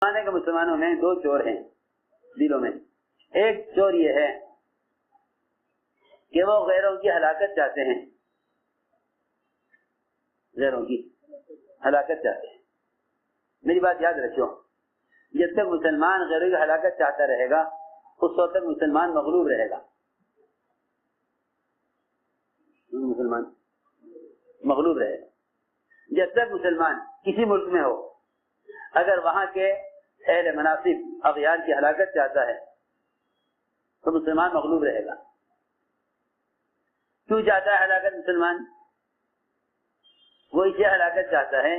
زمانے کے مسلمانوں میں دو چور ہیں دلوں میں. ایک چور یہ ہے کہ وہ غیروں کی ہلاکت چاہتے ہیں, غیروں کی ہلاکت چاہتے ہیں. میری بات یاد رکھو, جب تک مسلمان غیروں کی ہلاکت چاہتا رہے گا اس وقت تک مسلمان مغلوب رہے گا. مسلمان مغلوب رہے گا. جب تک مسلمان کسی ملک میں ہو, اگر وہاں کے اہل مناصب اغیار کی ہلاکت چاہتا ہے تو مسلمان مغلوب رہے گا. کیوں چاہتا ہے ہلاکت مسلمان؟ وہ اسے ہلاکت چاہتا ہے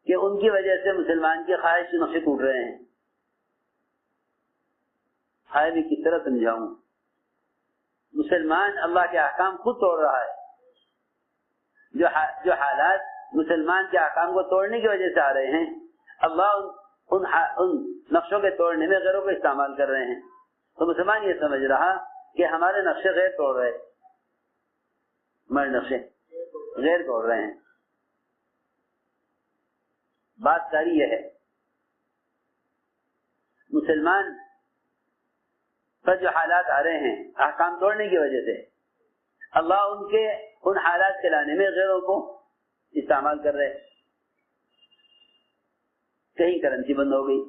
کہ ان کی وجہ سے مسلمان کی خواہش کے نقشے ٹوٹ رہے ہیں. میں کس طرح سمجھاؤں؟ مسلمان اللہ کے احکام خود توڑ رہا ہے. جو حالات مسلمان کے احکام کو توڑنے کی وجہ سے آ رہے ہیں, اللہ ان نقشوں کے توڑنے میں غیروں کو استعمال کر رہے ہیں. تو مسلمان یہ سمجھ رہا کہ ہمارے نقشے غیر توڑ رہے, ہمارے نقشے غیر توڑ رہے ہیں. بات ساری یہ ہے, مسلمان پر جو حالات آ رہے ہیں احکام توڑنے کی وجہ سے, اللہ ان حالات چلانے میں غیروں کو استعمال کر رہے. کہیں کرنسی بند ہو گئی,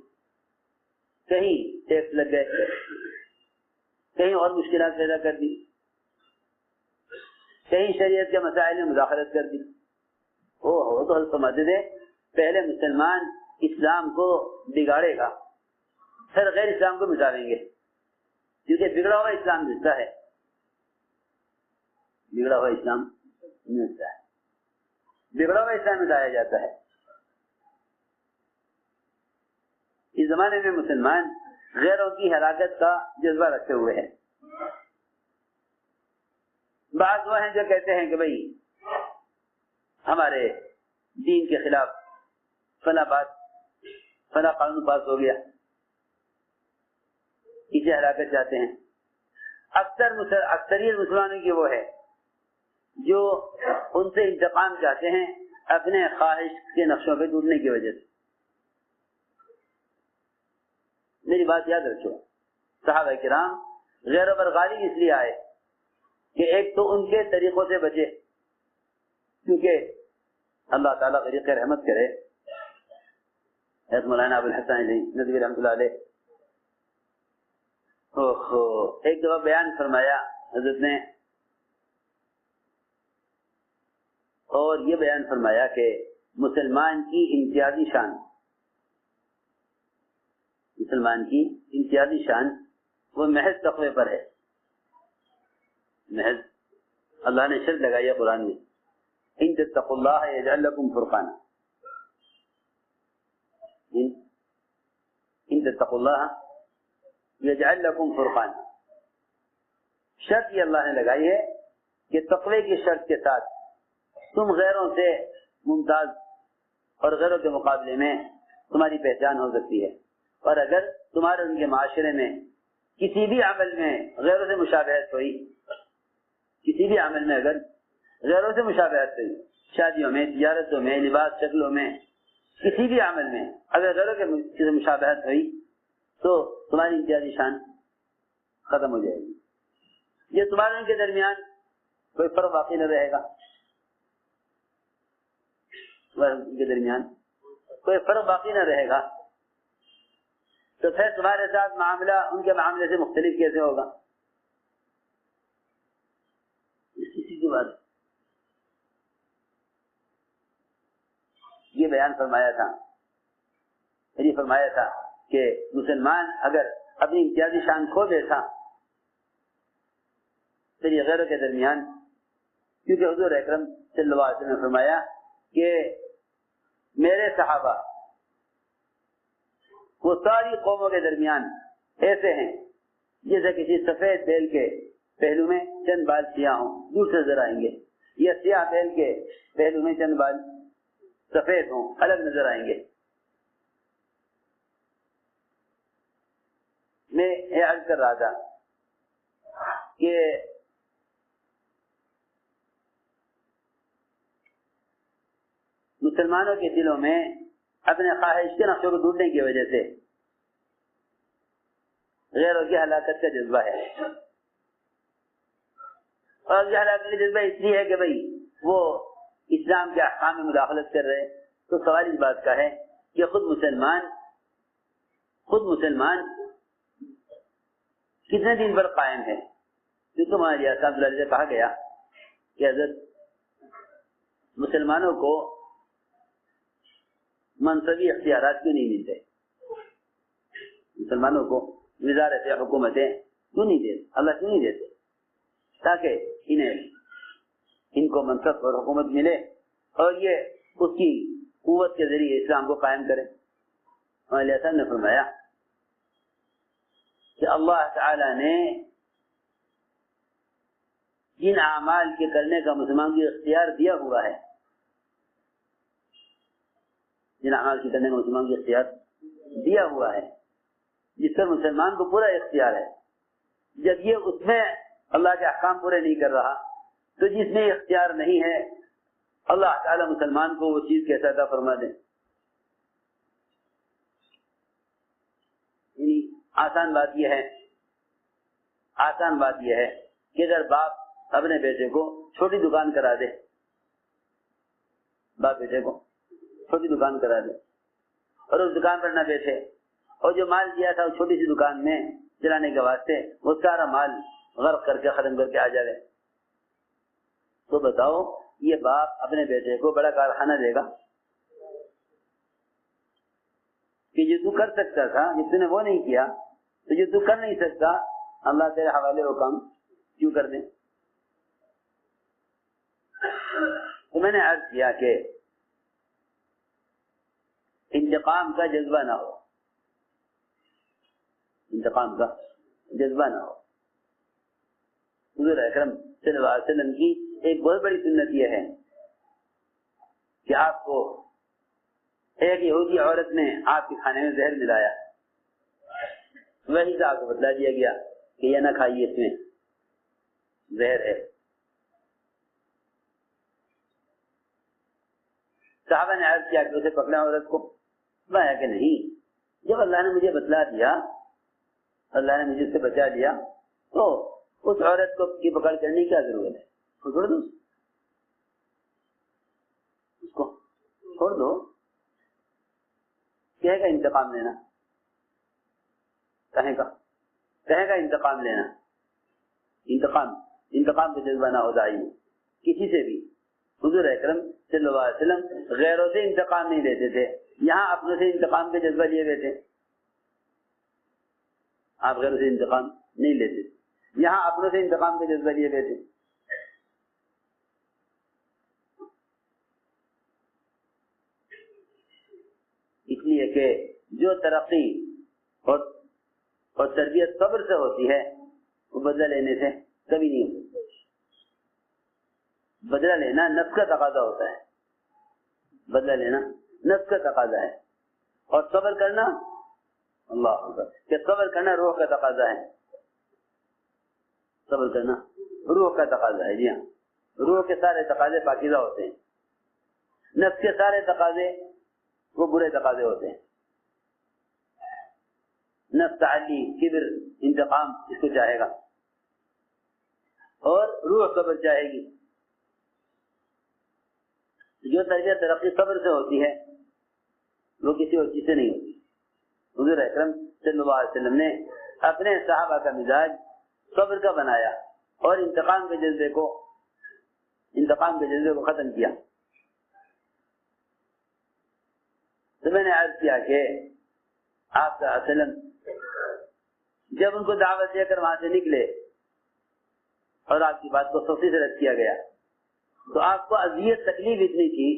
کہیں ٹیکس لگ گئے, کہیں اور مشکلات پیدا کر دی, کہیں شریعت کے مسائل میں مداخلت کر دی. تو حل سمجھتے تھے پہلے مسلمان اسلام کو بگاڑے گا, پھر غیر اسلام کو مٹاویں گے, کیونکہ بگڑا ہوا اسلام ملتا ہے, بگڑا ہوا اسلام ملتا ہے, بگڑا ہوا اسلام مٹایا جاتا ہے. اس زمانے میں مسلمان غیروں کی ہلاکت کا جذبہ رکھتے ہوئے ہیں. بعض وہ ہیں جو کہتے ہیں کہ بھئی ہمارے دین کے خلاف فلاں بات, فلاں قانون پاس ہو گیا, اسے ہلاکت چاہتے ہیں. اکثریت مسلمانوں کی وہ ہے جو ان سے انتقام چاہتے ہیں اپنے خواہش کے نقشوں پہ ٹوٹنے کی وجہ سے. میری بات یاد رکھو, صحابہ کرام غیروں پر غالب اس لیے آئے کہ ایک تو ان کے طریقوں سے بچے, کیونکہ اللہ تعالیٰ طریق رحمت کرے. حضرت مولانا ابو الحسن ندوی رحمۃ اللہ علیہ ایک دفعہ بیان فرمایا حضرت نے, اور یہ بیان فرمایا کہ مسلمان کی امتیازی شان, مسلمان کی امتیازی شان وہ محض تقوی پر ہے. محض اللہ نے شرط لگائی ہے قرآن میں, ان تتقوا اللہ یجعل لکم فرقانا, ان تتقوا اللہ یجعل لکم فرقانا. شرط یہ اللہ نے لگائی ہے کہ تقوی کی شرط کے ساتھ تم غیروں سے ممتاز اور غیروں کے مقابلے میں تمہاری پہچان ہو سکتی ہے. اور اگر تمہارے ان کے معاشرے میں کسی بھی عمل میں غیروں سے مشابہت ہوئی, کسی بھی عمل میں اگر غیروں سے مشابہت ہوئی, شادیوں میں, تجارتوں میں, لباس شکلوں میں, کسی بھی عمل میں اگر غیروں کے مشابہت ہوئی تو تمہاری امتیازی شان ختم ہو جائے گی. یہ تمہارے ان کے درمیان کوئی فرق باقی نہ رہے گا, ان کے درمیان کوئی فرق باقی نہ رہے گا. تو پھر تمہارے ساتھ معاملہ ان کے معاملے سے مختلف کیسے ہوگا؟ اسی کی بات یہ بیان فرمایا تھا, یہ فرمایا تھا کہ مسلمان اگر اپنی امتیازی شان کھو دیتا پھر یہ غیروں کے درمیان, کیونکہ حضور اکرم صلی اللہ علیہ وسلم نے فرمایا کہ میرے صحابہ وہ ساری قوموں کے درمیان ایسے ہیں جیسے کسی سفید بیل کے پہلو میں چند بال سیاہ ہوں, دور سے نظر آئیں گے, یا سیاہ بیل کے پہلو میں چند بال سفید ہوں, الگ نظر آئیں گے. میں یہ عرض کر رہا تھا کہ مسلمانوں کے دلوں میں اپنے خواہش کے نقشوں کو ڈھونڈنے کی وجہ سے غیروں کی ہلاکت کا جذبہ ہے. اور یہ ہلاکت کا جذبہ اس لیے ہے کہ بھائی وہ اسلام کے احکام میں مداخلت کر رہے. تو سوال اس بات کا ہے کہ خود مسلمان کتنے دن پر قائم ہے؟ جو تمہارے صاحب سے کہا گیا کہ حضرت مسلمانوں کو منصبی اختیارات کیوں نہیں ملتے؟ مسلمانوں کو وزارت حکومتیں کیوں نہیں دیتے؟ اللہ کیوں نہیں دیتے؟ تاکہ ان کو منصب اور حکومت ملے اور یہ اس کی قوت کے ذریعے اسلام کو قائم کرے. علیہ السلام نے فرمایا کہ اللہ تعالی نے جن اعمال کے کرنے کا مسلمان کو اختیار دیا ہوا ہے، جن اعمال کے کرنے کا مسلمان کو اختیار دیا ہوا ہے، جس پر مسلمان کو پورا اختیار ہے، جب یہ اس میں اللہ کے احکام پورے نہیں کر رہا تو جس میں اختیار نہیں ہے اللہ تعالی مسلمان کو وہ چیز کیسا عطا فرما دے. آسان بات یہ ہے کہ اگر باپ اپنے بیٹے کو چھوٹی دکان کرا دے، باپ بیٹے کو چھوٹی دکان کرا دے اور اس دکان پر نہ بیٹھے اور جو مال دیا تھا اس چھوٹی سی دکان میں چلانے کے واسطے وہ سارا مال غرق کر کے ختم کر کے آ جائے، تو بتاؤ یہ باپ اپنے بیٹے کو بڑا کارخانہ دے گا کہ جو تو کر سکتا تھا، جس نے وہ نہیں کیا تو جو تو کر نہیں سکتا اللہ تیرے حوالے وہ کام کیوں کر دیں؟ تو میں نے عرض کیا کہ انتقام کا جذبہ نہ ہو، انتقام کا جذبہ نہ ہو. حضور اکرم صلی اللہ علیہ وسلم کی ایک بہت بڑی سنت یہ ہے کہ آپ کو ایک یہودی عورت نے آپ کے کھانے میں زہر ملایا، وہی سے آپ کو بتلا دیا گیا کہ یہ نہ کھائیے، اس میں زہر ہے. صحابہ نے عرض کیا کہ اسے پکڑا عورت کو، میں کہ نہیں، جب اللہ نے مجھے بتلا دیا، اللہ نے مجھے اس سے بچا دیا تو اس عورت کو کی پکڑ کرنے کی کیا ضرورت ہے؟ چھوڑ دو، اس کو چھوڑ دو. کہے گا انتقام لینا، کہے گا انتقام لینا، انتقام کا جذبہ نہ ہو جائے کسی سے بھی. حضور اکرم صلی اللہ علیہ وسلم غیروں سے انتقام نہیں لیتے تھے، یہاں اپنے سے انتقام کا جذبہ لیے ہوئے تھے. آپ غیروں سے انتقام نہیں لیتے، یہاں اپنے سے انتقام کا جذبہ لیے ہوئے تھے. اس لیے کہ جو ترقی اور تربیت صبر سے ہوتی ہے وہ بدلہ لینے سے کبھی نہیں ہوتی. بدلہ لینا نفس کا تقاضا ہوتا ہے، بدلہ لینا نفس کا تقاضا ہے، اور صبر کرنا اللہ اکبر کہ صبر کرنا روح کا تقاضا ہے. صبر کرنا روح کا تقاضا ہے. جی ہاں، روح کے سارے تقاضے پاکیزہ ہوتے ہیں، نفس کے سارے تقاضے وہ برے تقاضے ہوتے ہیں. نفس تعلی، کبر، انتقام اس کو چاہے گا اور روح صبر چاہے گی. جو تربیت ترقی صبر سے ہوتی ہے وہ کسی اور چیز سے نہیں ہوتی. حضور اکرم صلی اللہ علیہ وسلم نے اپنے صحابہ کا مزاج صبر کا بنایا اور انتقام کے جذبے کو ختم کیا. تو میں نے عرض کیا کہ آپ کا وسلم جب ان کو دعوت دے کر وہاں سے نکلے اور آپ کی بات کو سختی سے رد کیا گیا تو آپ کو اذیت تکلیف اتنی تھی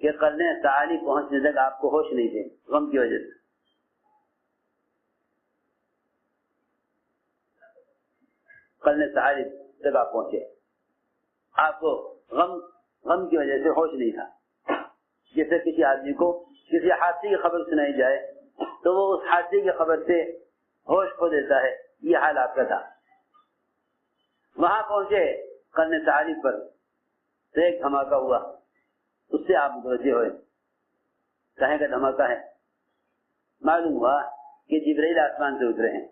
کہ قرن تعالی پہنچنے تک آپ کو ہوش نہیں تھے غم کی وجہ سے. قرن تعالی تک آپ پہنچے، آپ کو غم کی وجہ سے ہوش نہیں تھا. جیسے کسی آدمی کو کسی حادثے کی خبر سنائی جائے تو وہ اس حادثے کی خبر سے ہوش کھو دیتا ہے، یہ حال آپ کا تھا. وہاں پہنچے قرن تعالی پر تو ایک دھماکہ ہوا، اس سے آپ متوجہ ہوئے، کہیں کا دھماکہ ہے. معلوم ہوا کہ جبرائیل آسمان سے اترے ہیں.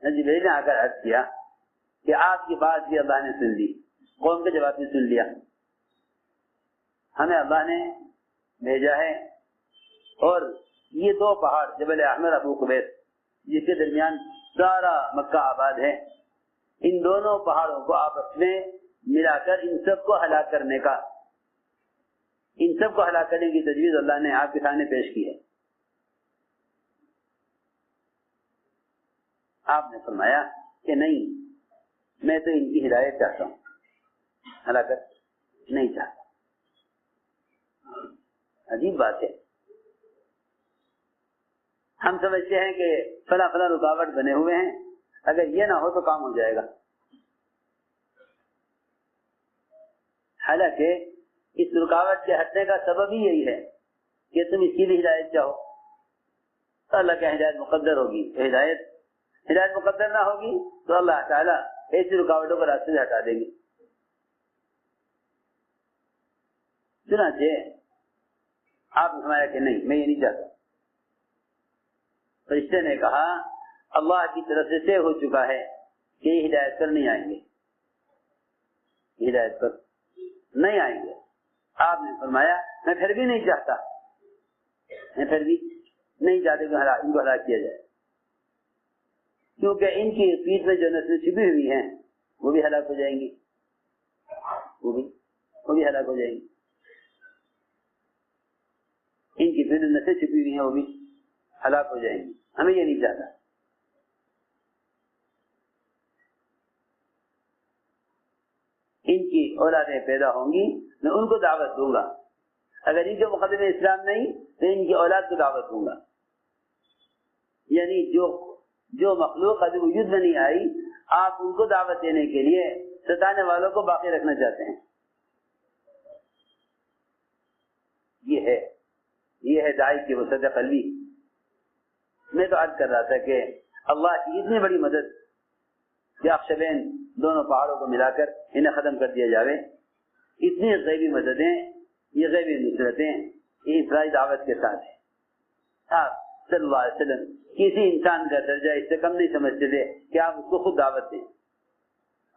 جبرائیل نے آ کر عرض کیا کہ آپ کی بات بھی اللہ نے سن لی, قوم کا جواب بھی سن لیا, ہمیں اللہ نے بھیجا ہے, اور یہ دو پہاڑ جبل احمر ابو قبیس جس کے درمیان سارا مکہ آباد ہے, ان دونوں پہاڑوں کو آپس میں ملا کر ان سب کو ہلاک کرنے کا, ان سب کو ہلاک کرنے کی تجویز اللہ نے آپ کے سامنے پیش کی ہے. آپ نے فرمایا کہ نہیں, میں تو ان کی ہدایت چاہتا ہوں, ہلاکت نہیں چاہتا. عجیب بات ہے, ہم سمجھتے ہیں کہ فلاں فلاں رکاوٹ بنے ہوئے ہیں, اگر یہ نہ ہو تو کام ہو جائے گا. حالانکہ اس رکاوٹ کے ہٹنے کا سبب ہی یہی ہے کہ تم اس کی بھی ہدایت چاہو, تو اللہ کی ہدایت مقدر ہوگی. ہدایت مقدر نہ ہوگی تو اللہ تعالیٰ ایسی رکاوٹوں کو راستے سے ہٹا دیں گے. چنانچہ آپ نے فرمایا کہ نہیں, میں یہ نہیں چاہتا. فرشتے نے کہا اللہ کی طرف سے طے ہو چکا ہے کہ یہ ہدایت پر نہیں آئیں گے, ہدایت پر نہیں آئیں گے. آپ نے فرمایا میں پھر بھی نہیں چاہتا, میں پھر بھی نہیں چاہتے کہ ان کو ہلاک کیا جائے, کیونکہ ان کی پیٹھ میں جو نسلیں چھپی ہوئی ہیں وہ بھی ہلاک ہو جائیں گی, وہ بھی ہلاک ہو جائیں گی. ان کی پیٹھ میں نسلیں چھپی ہوئی ہیں وہ بھی ہلاک ہو جائیں گی. ہمیں یہ نہیں چاہتا. ان کی اولادیں پیدا ہوں گی, میں ان کو دعوت دوں گا. اگر ان کے مقدمے اسلام نہیں تو ان کی اولاد کو دعوت دوں گا. یعنی جو مخلوق ابھی وجود میں نہیں آئی, آپ ان کو دعوت دینے کے لیے ستانے والوں کو باقی رکھنا چاہتے ہیں. یہ ہے داعی کی وسعت قلبی. میں تو عرض کر رہا تھا کہ اللہ کی اتنی بڑی مدد کہ اخشبین دونوں پہاڑوں کو ملا کر انہیں ختم کر دیا جاوے, اتنی غیبی مددیں, یہ غیبی نصرتیں یہ افرائی دعوت کے ساتھ ہیں. آپ صلی اللہ علیہ وسلم کسی انسان کا درجہ اس سے کم نہیں سمجھتے تھے کہ آپ اس کو خود دعوت دیں,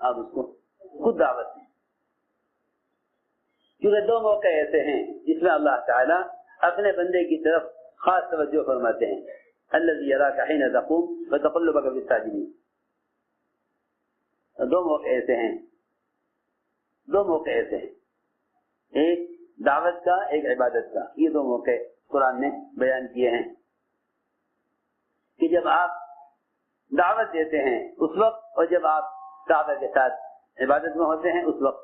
آپ اس کو خود دعوت دیں. کیونکہ دو موقع ایسے ہیں جس میں اللہ تعالیٰ اپنے بندے کی طرف خاص توجہ فرماتے ہیں. الذی یراک حین تقوم وتقلبک فی الساجدین. دو موقع ایسے ہیں, ایک دعوت کا, ایک عبادت کا. یہ دو موقع قرآن نے بیان کیے ہیں کہ جب آپ دعوت دیتے ہیں اس وقت, اور جب آپ صحابہ کے ساتھ عبادت میں ہوتے ہیں اس وقت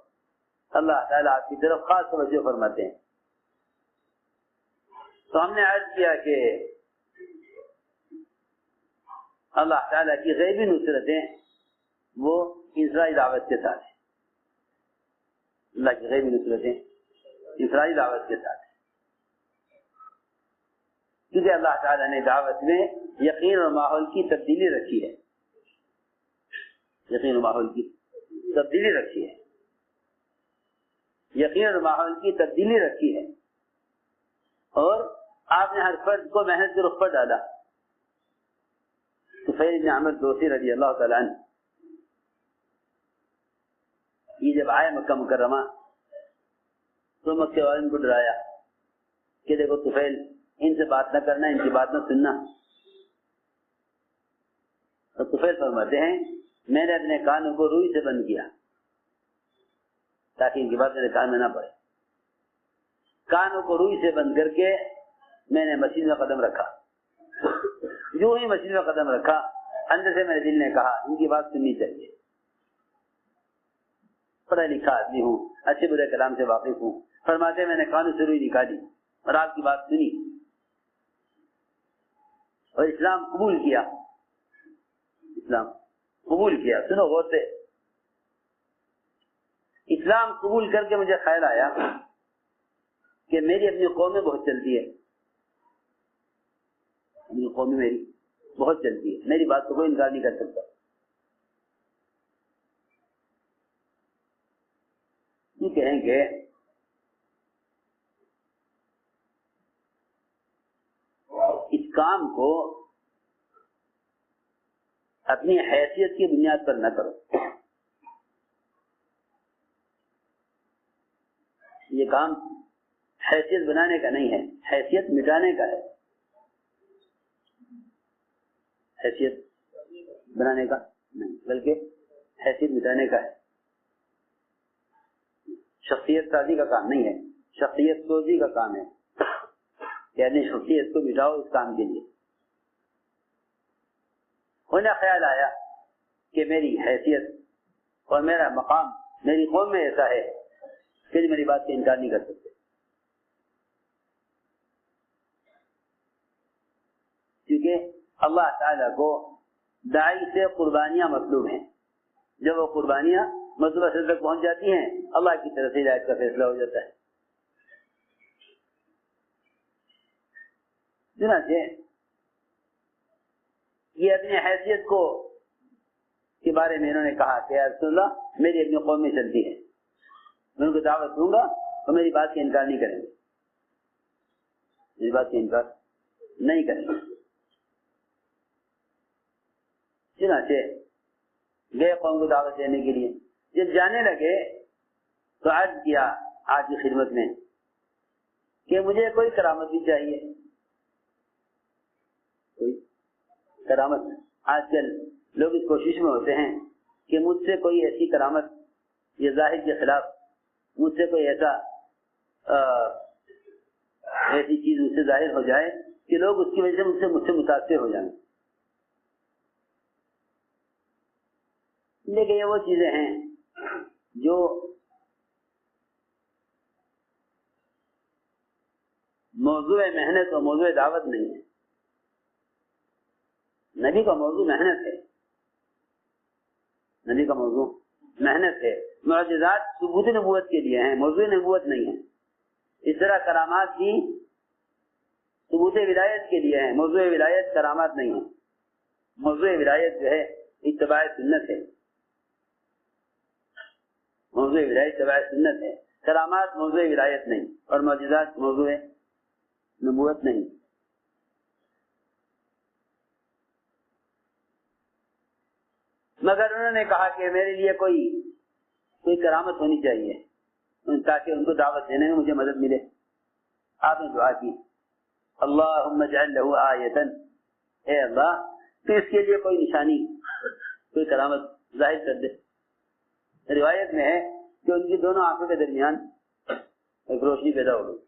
اللہ تعالیٰ آپ کی طرف خاص توجہ فرماتے ہیں. تو ہم نے عرض کیا کہ اللہ تعالیٰ کی غیبی نصرتیں وہ اسرائی دعوت کے ساتھ ہیں. اللہ کی غیبی نصرتیں اسرائی دعوت کے ساتھ ہیں, کیونکہ اللہ تعالیٰ نے دعوت میں یقین اور ماحول کی تبدیلی رکھی ہے. یقین اور ماحول کی تبدیلی رکھی ہے. یقین اور ماحول کی تبدیلی رکھی ہے. اور آپ نے ہر فرد کو محنت کے رخ پر ڈالا. طفیل بن عمرو دوسی رضی اللہ تعالیٰ عنہ, یہ جب آئے مکہ مکرمہ تو مکے والوں کو ڈرایا کہ دیکھو طفیل, ان سے بات نہ کرنا, ان کی بات نہ سننا. تو طفیل فرماتے ہیں میں نے اپنے کانوں کو روئی سے بند کیا تاکہ ان کی بات میرے کان میں نہ پڑے. کانوں کو روئی سے بند کر کے میں نے مسجد میں قدم رکھا. جو ہی مسجد میں قدم رکھا اندر سے میرے دل نے کہا ان کی بات سننی چاہیے. پڑھا لکھا آدمی ہوں, اچھے برے کلام سے واقف ہوں. فرماتے میں نے کانوں سے روئی نکالی اور آپ کی بات سنی اور اسلام قبول کیا. اسلام قبول کیا. سنو غور سے, اسلام قبول کر کے مجھے خیال آیا کہ میری اپنی قوم میں بہت چلتی ہے. اپنی قوم میں میری بہت چلتی ہے, میری بات کو کوئی انکار نہیں کر سکتا. یہ کہیں کہ کام کو اپنی حیثیت کی بنیاد پر نہ کرو. یہ کام حیثیت بنانے کا نہیں ہے، حیثیت مٹانے کا ہے. حیثیت بنانے کا نہیں بلکہ حیثیت مٹانے کا ہے. شخصیت سازی کا کام نہیں ہے، شخصیت سوزی کا کام ہے. یعنی شخصیت کو مٹاؤ اس کام کے لیے. انہیں خیال آیا کہ میری حیثیت اور میرا مقام میری قوم میں ایسا ہے کہ میری بات کا انکار نہیں کر سکتے، کیونکہ اللہ تعالیٰ کو داعی سے قربانیاں مطلوب ہیں. جب وہ قربانیاں مطلوبہ حد تک پہنچ جاتی ہیں اللہ کی طرف سے ہدایت کا فیصلہ ہو جاتا ہے. چنانچہ یہ اپنی حیثیت کو کے بارے میں انہوں نے کہا کہ یا رسول اللہ میری اپنی قوم میں چلتی ہے، میں ان کو دعوت دوں گا تو میری بات کا انکار نہیں کریں گے، میری بات کا انکار نہیں کریں گے. چنانچہ گئے قوم کو دعوت دینے کے لیے. جب جانے لگے تو عرض کیا آج کی خدمت میں کہ مجھے کوئی کرامت بھی چاہیے. کوئی کرامت. آج کل لوگ اس کوشش میں ہوتے ہیں کہ مجھ سے کوئی ایسی کرامت یہ ظاہر کے خلاف مجھ سے کوئی ایسی چیز مجھ سے ظاہر ہو جائے کہ لوگ اس کی وجہ سے مجھ سے متاثر ہو جائیں. لیکن یہ وہ چیزیں ہیں جو موضوع محنت اور موضوع دعوت نہیں ہے. نبی کا موضوع محنت ہے، نبی کا موضوع محنت ہے. معجزات ثبوت نبوت کے لیے ہیں، موضوع نبوت نہیں ہے. اس طرح کرامات بھی ثبوت ولایت کے لیے ہیں، موضوع ولایت کرامات نہیں ہے. موضوع ولایت جو ہے اتباع سنت ہے، موضوع ولایت اتباع سنت ہے. کرامات موضوع ولایت نہیں اور معجزات موضوع نبوت نہیں. مگر انہوں نے کہا کہ میرے لیے کوئی کرامت ہونی چاہیے تاکہ ان کو دعوت دینے میں مجھے مدد ملے. آپ نے دعا کی اللہم اجعل لہ آیتن، اے اللہ تو اس کے لیے کوئی نشانی کوئی کرامت ظاہر کر دے. روایت میں ہے کہ ان کی دونوں آنکھوں کے درمیان ایک روشنی پیدا ہو گئی.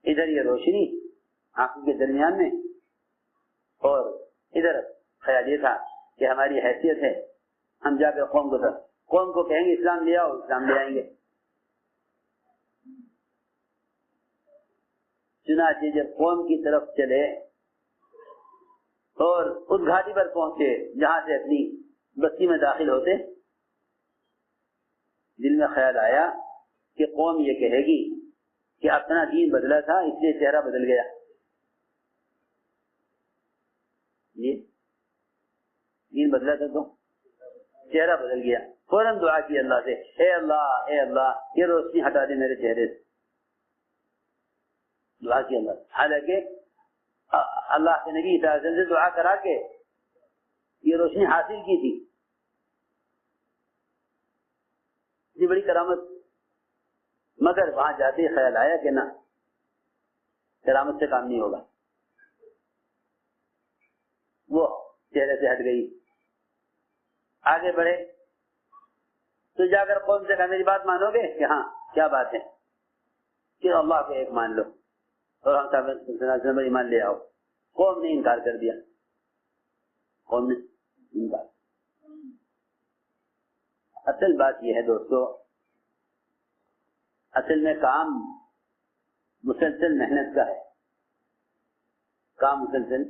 ادھر یہ روشنی آنکھوں کے درمیان میں اور ادھر خیال یہ تھا کہ ہماری حیثیت ہے، ہم جا کے قوم کو کہیں گے اسلام لے آؤ، اسلام لے آئیں گے. چنانچہ جب قوم کی طرف چلے اور اس گھاٹی پر پہنچے جہاں سے اپنی بستی میں داخل ہوتے، دل میں خیال آیا کہ قوم یہ کہے گی کہ اپنا دین بدلا تھا اس لیے چہرہ بدل گیا. یہ دین بدلا تھا تو چہرہ بدل گیا. فوراً دعا کی اللہ سے، اے اللہ یہ روشنی ہٹا دے میرے چہرے سے. دعا کی اللہ سے. حالانکہ اللہ کے نبی صلی اللہ علیہ وسلم سے دعا کرا کے یہ روشنی حاصل کی تھی. یہ بڑی کرامت. مگر وہاں جاتے ہی خیال آیا کہ نہ، کرامت سے کام نہیں ہوگا. وہ چہرے سے ہٹ گئی. آگے بڑھے تو جا کر قوم سے کہا میری بات مانو گے؟ کہ ہاں. کیا بات ہے؟ کہ اللہ کو ایک مان لو اور ہم صاحب ایمان لے آؤ. قوم نے انکار کر دیا. قوم نے انکار. اصل بات یہ ہے دوستو، اصل میں کام مسلسل محنت کا ہے. کام مسلسل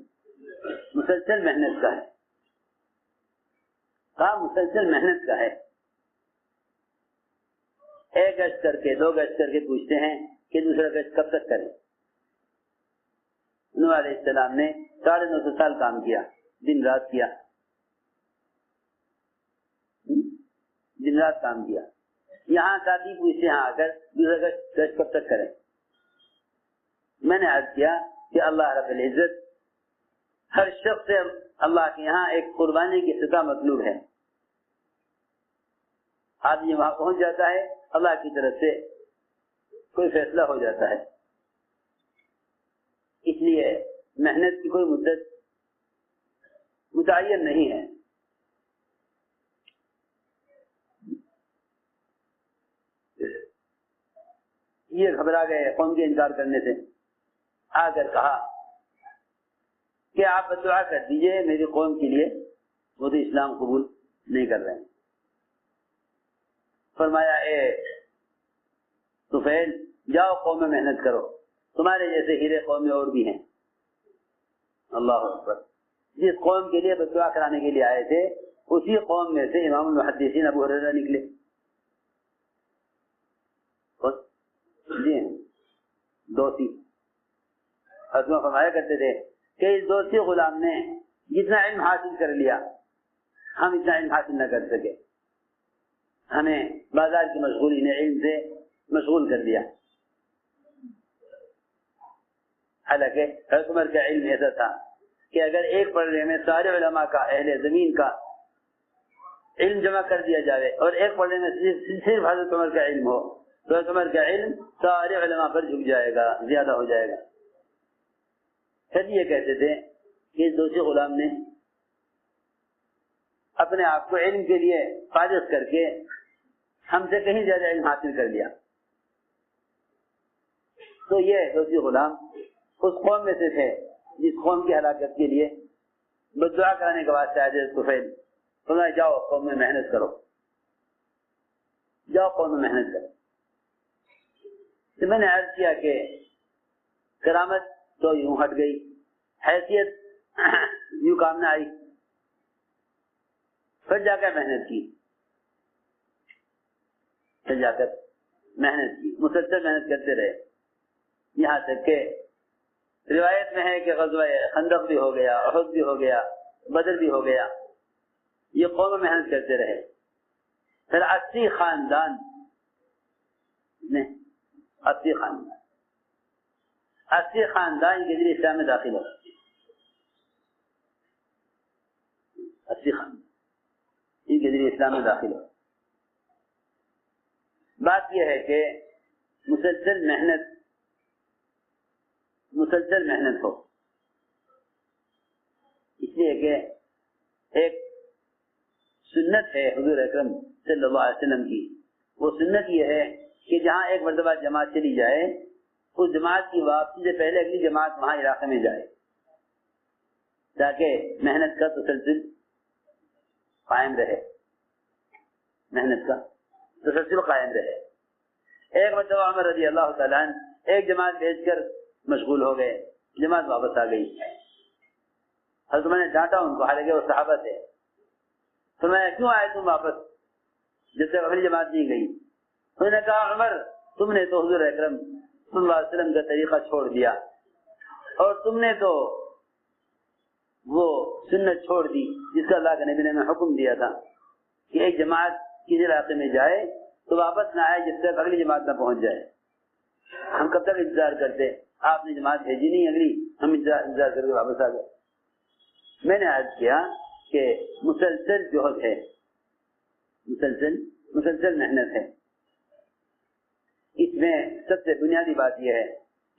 محنت کا ہے. کام مسلسل محنت کا ہے. ایک گشت کر کے 2 گشت کر کے پوچھتے ہیں کہ دوسرا گشت کب تک کریں. نوح علیہ السلام نے 950 سال کام کیا، دن رات کیا، دن رات کام کیا. یہاں ساتھی پوچھتے ہیں آ کر دوسرا گشت کب تک کریں. میں نے عرض کیا کہ اللہ رب العزت ہر شخص سے اللہ کے یہاں ایک قربانی کی سزا مطلوب ہے. آدمی وہاں پہنچ جاتا ہے، اللہ کی طرف سے کوئی فیصلہ ہو جاتا ہے. اس لیے محنت کی کوئی مدت متعین نہیں ہے. یہ گھبرا گئے قوم کے انکار کرنے سے، آ کر کہا کہ آپ دعا کر دیجئے میری قوم کے لیے، وہ تو اسلام قبول نہیں کر رہے ہیں. فرمایا اے طفیل جاؤ قوم میں محنت کرو، تمہارے جیسے ہیرے قوم میں اور بھی ہیں. اللہ اکبر. جس قوم کے لیے دعا کرانے کے لیے آئے تھے اسی قوم میں سے امام المحدثین ابو ہریرہ نکلے. جی دوسی حضرت فرمایا کرتے تھے کہ اس دوسی غلام نے جتنا علم حاصل کر لیا ہم اتنا علم حاصل نہ کر سکے، ہمیں بازار کی مشغولی نے علم سے مشغول کر دیا. حالانکہ حضرت عمر کا علم ایسا تھا کہ اگر ایک پڑھنے میں سارے علماء کا اہل زمین کا علم جمع کر دیا جائے اور ایک پڑھنے میں صرف حضرت عمر کا علم ہو تو حضرت عمر کا علم سارے علماء پر جھک جائے گا، زیادہ ہو جائے گا. پھر یہ کہتے تھے کہ اس دوسرے غلام نے اپنے آپ کو علم کے لیے فارغ کر کے ہم سے کہیں زیادہ علم حاصل کر لیا. تو یہ دوسری غلام اس قوم میں سے تھے جس قوم کی ہلاکت کے لیے بدعا کرانے کے بعد شاید طفیل فرمایا جاؤ قوم میں محنت کرو، جاؤ قوم میں محنت کرو. تو میں نے عرض کیا کہ کرامت تو یوں ہٹ گئی، حیثیت یوں کام نہ آئی. پھر جا کر محنت کی، پھر جا کر محنت کی، مسلسل محنت کرتے رہے، یہاں تک کہ روایت میں ہے کہ غزوہ خندق بھی ہو گیا، احد بھی ہو گیا، بدر بھی ہو گیا. یہ قوم محنت کرتے رہے. پھر 80 خاندان نے 80 خاندان کے ذریعے اسلام میں داخل ہو. 80 خاندان ان کے ذریعے اسلام میں داخل ہو. بات یہ ہے کہ مسلسل محنت ہو، اس لیے کہ ایک سنت ہے حضور اکرم صلی اللہ علیہ وسلم کی. وہ سنت یہ ہے کہ جہاں ایک مرتبہ جماعت چلی جائے اس جماعت کی واپسی سے پہلے اگلی جماعت وہاں علاقے میں جائے تاکہ محنت کا تسلسل قائم رہے. ایک مرتبہ عمر رضی اللہ تعالیٰ عنہ ایک جماعت بھیج کر مشغول ہو گئے، جماعت واپس آ گئی. حضرت عمر نے ڈانٹا ان کو، حالانکہ وہ صحابہ تھے. فرمایا کیوں آئے تم واپس جب تک اگلی جماعت نہیں گئی؟ انہوں نے کہا عمر تم نے تو حضور اکرم صلی اللہ علیہ وسلم کا طریقہ چھوڑ دیا اور تم نے تو وہ سنت چھوڑ دی جس کا اللہ کے نبی نے حکم دیا تھا کہ ایک جماعت کسی علاقے میں جائے تو واپس نہ آئے جب تک اگلی جماعت نہ پہنچ جائے. ہم کب تک انتظار کرتے؟ آپ نے جماعت بھیجی نہیں اگلی، ہم انتظار کر کے واپس آ گئے. میں نے عرض کیا کہ مسلسل جہد ہے، مسلسل محنت ہے. اس میں سب سے بنیادی بات یہ ہے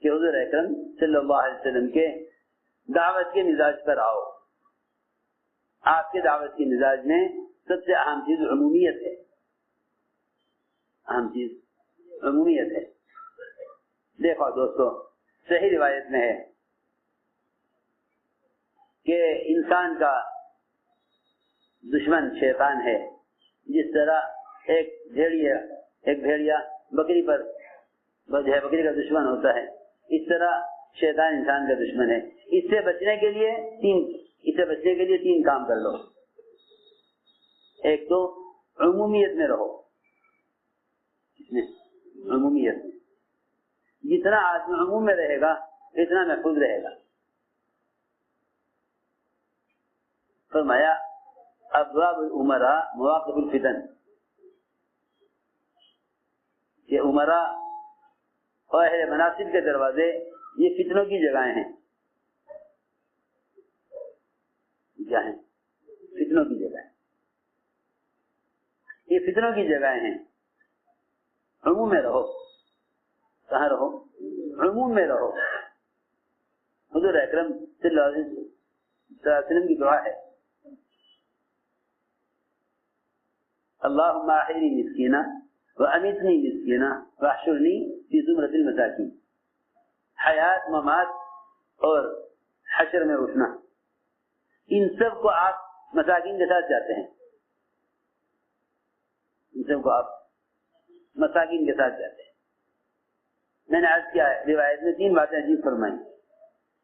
کہ حضور اکرم صلی اللہ علیہ وسلم کے دعوت کے مزاج پر آؤ. آپ کے دعوت کے مزاج میں سب سے اہم چیز عمومیت ہے، عمومیت ہے. دیکھو دوستو، صحیح روایت میں ہے کہ انسان کا دشمن شیطان ہے. جس طرح ایک بھیڑیا بکری کا دشمن ہوتا ہے، اس طرح شیطان انسان کا دشمن ہے. اس سے بچنے کے لیے تین کام کر لو. ایک تو عمومیت میں رہو. عمومیت میں جتنا آدمی عموم میں رہے گا اتنا محفوظ رہے گا. فرمایا ابواب الامراء مواقف الفتن، یہ امراء اور اہل مناصب کے دروازے یہ فتنوں کی جگہیں ہیں. کیا ہیں؟ فتنوں کی جگہ. یہ فتنوں کی جگہیں ہیں. عموم میں رہو. کہاں رہو؟ عموم میں رہو. حضور اکرم صلی اللہ علیہ وسلم کی دعا ہے اللہم احینی مسکینا وامیتنی مسکینا واحشرنی فی زمرۃ المساکین. حیات، ممات اور حشر میں اٹھنا، ان سب کو آپ مساکین کے ساتھ جاتے ہیں. ان سب کو آپ مساکین کے ساتھ جاتے ہیں. میں نے عرض کیا ہے روایت میں 3 باتیں عجیب فرمائی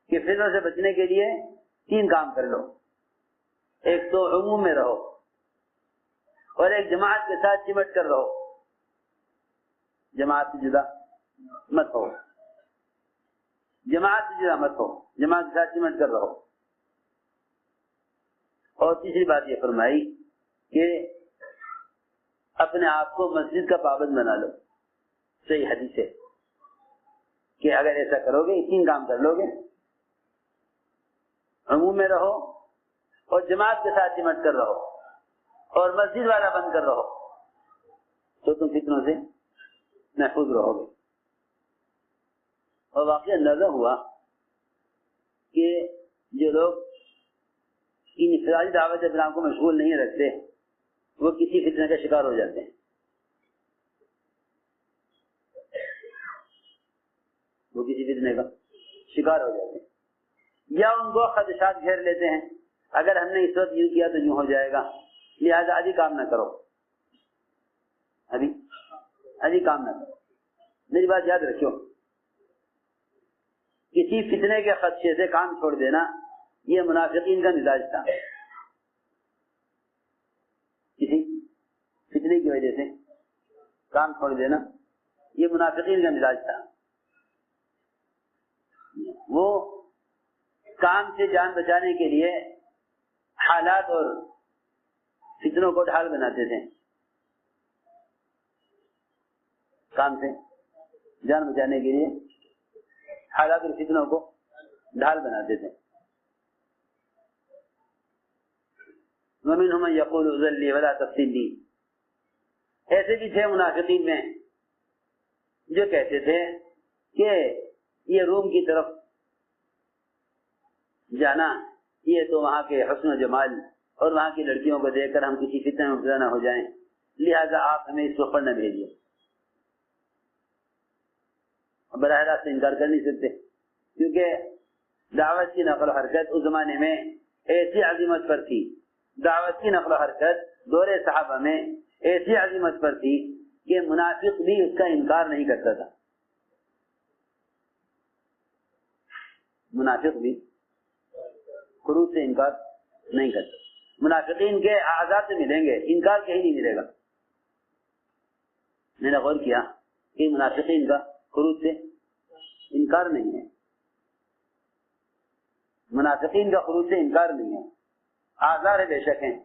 کہ فتنوں سے بچنے کے لیے 3 کام کر لو. ایک تو عموم میں رہو، اور ایک جماعت کے ساتھ چمٹ کر رہو. جماعت سے جدا مت ہو. جماعت سے جدا مت ہو، جماعت کے ساتھ چمٹ کر رہو. اور تیسری بات یہ فرمائی کہ اپنے آپ کو مسجد کا پابند بنا لو. صحیح حدیث ہے کہ اگر ایسا کرو گے، 3 کام کر لو گے، عموم میں رہو اور جماعت کے ساتھ چمٹ کر رہو اور مسجد والا بند کر رہو، تو تم فتنوں سے محفوظ رہو گے. اور واقعی اندازہ ہوا کہ جو لوگ ان انفرادی دعوت اسلام کو مشغول نہیں رکھتے وہ کسی فتنے کا شکار ہو جاتے ہیں. وہ کسی فتنے کا شکار ہو جاتے ہیں، یا ان کو خدشات گھیر لیتے ہیں اگر ہم نے اس وقت یوں کیا تو یوں ہو جائے گا، لہذا ابھی کام نہ کرو، ابھی کام نہ کرو. میری بات یاد رکھو، کسی فتنے کے خدشے سے کام چھوڑ دینا یہ منافقین کا مزاج تھا. کسی فتنے کی وجہ سے کام چھوڑ دینا یہ منافقین کا مزاج تھا. وہ کام سے جان بچانے کے لیے حالات اور فتنوں کو ڈھال بناتے تھے. کام سے جان بچانے کے لیے حالات اور فتنوں کو ڈھال بناتے تھے. وَمِنْهُمْ مَنْ يَقُولُ ائْذَن لِّي وَلَا تَفْتِنِّي. ایسے بھی تھے منافقین میں جو کہتے تھے کہ یہ روم کی طرف جانا، یہ تو وہاں کے حسن و جمال اور وہاں کی لڑکیوں کو دیکھ کر ہم کسی فتنے میں مبتلا نہ ہو جائیں، لہذا آپ ہمیں اس وقت نہ بھیجیے. براہ راست انکار کر نہیں سکتے، کیونکہ دعوت کی نقل و حرکت اس زمانے میں ایسی عظمت پر تھی. دعوت کی نقل و حرکت دور صحابہ میں ایسی عظمت پر تھی کہ منافق بھی اس کا انکار نہیں کرتا تھا. منافق بھی خروج سے انکار نہیں کرتا. منافقین کے اعزاز سے ملیں گے، انکار کہیں نہیں ملے گا. میں نے غور کیا کہ منافقین کا خروج سے انکار نہیں ہے. منافقین کا خروج سے انکار نہیں ہے، آزار ہے بے شک ہیں.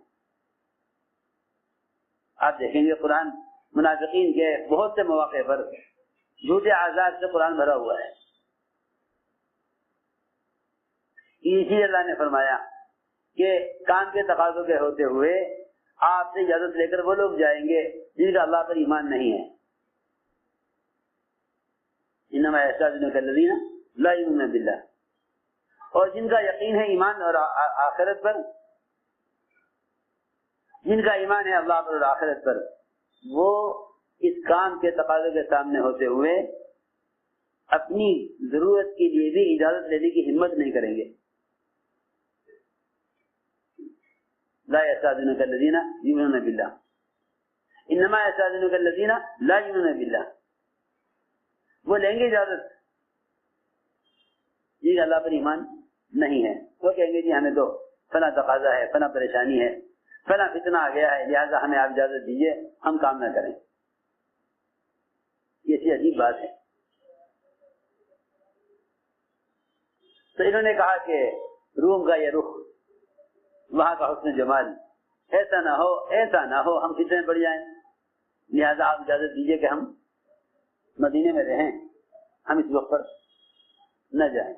آپ دیکھیں گے قرآن منافقین کے بہت سے مواقع پر جھوٹے آزار سے قرآن بھرا ہوا ہے. اسی اللہ نے فرمایا کہ کام کے تقاضوں کے ہوتے ہوئے آپ سے اجازت لے کر وہ لوگ جائیں گے جن کا اللہ پر ایمان نہیں ہے. انما یستأذنک الذین لا یؤمنون باللہ. اور جن کا یقین ہے ایمان اور آخرت پر، جن کا ایمان ہے اللہ پر اور آخرت پر، وہ اس کام کے تقاضوں کے سامنے ہوتے ہوئے اپنی ضرورت کے لیے بھی اجازت لینے کی ہمت نہیں کریں گے. لا یستأذنک الذین یؤمنون باللہ، انما یستأذنک الذین لا یؤمنون باللہ. وہ لیں گے اجازت جی اللہ پر ایمان نہیں ہے، وہ کہیں گے جی ہمیں تو فلاں تقاضا ہے، فلاں پریشانی ہے، فلاں فتنہ آ گیا ہے، لہٰذا ہمیں آپ اجازت دیجیے ہم کام نہ کریں. یہ سی عجیب بات ہے. تو انہوں نے کہا کہ روم کا یہ رخ، وہاں کا حسن جمال، ایسا نہ ہو ہم فتنے میں پڑ جائیں، لہٰذا آپ اجازت دیجیے کہ ہم مدینے میں رہیں، ہم اس وقت پر نہ جائیں.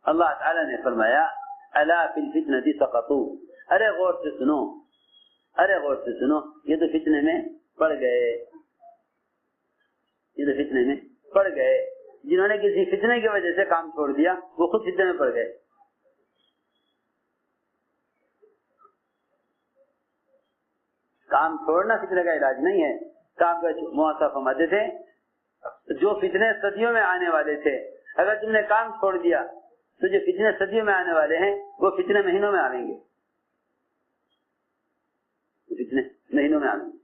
اللہ تعالیٰ نے فرمایا الا فی الفتنۃ سقطوا، ارے غور سے سنو، ارے غور سے سنو، یہ تو فتنے میں پڑ گئے، یہ تو فتنے میں پڑ گئے۔ جنہوں نے کسی فتنے کی وجہ سے کام چھوڑ دیا وہ خود فتنے میں پڑ گئے۔ کام چھوڑنا فتنے کا علاج نہیں ہے۔ کام کا مواصلہ فرماتے تھے جو فتنے صدیوں میں آنے والے تھے، اگر تم نے کام چھوڑ دیا تو جو فتنے صدیوں میں آنے والے ہیں وہ فتنے مہینوں میں آئیں گے، فتنے مہینوں میں آئیں گے۔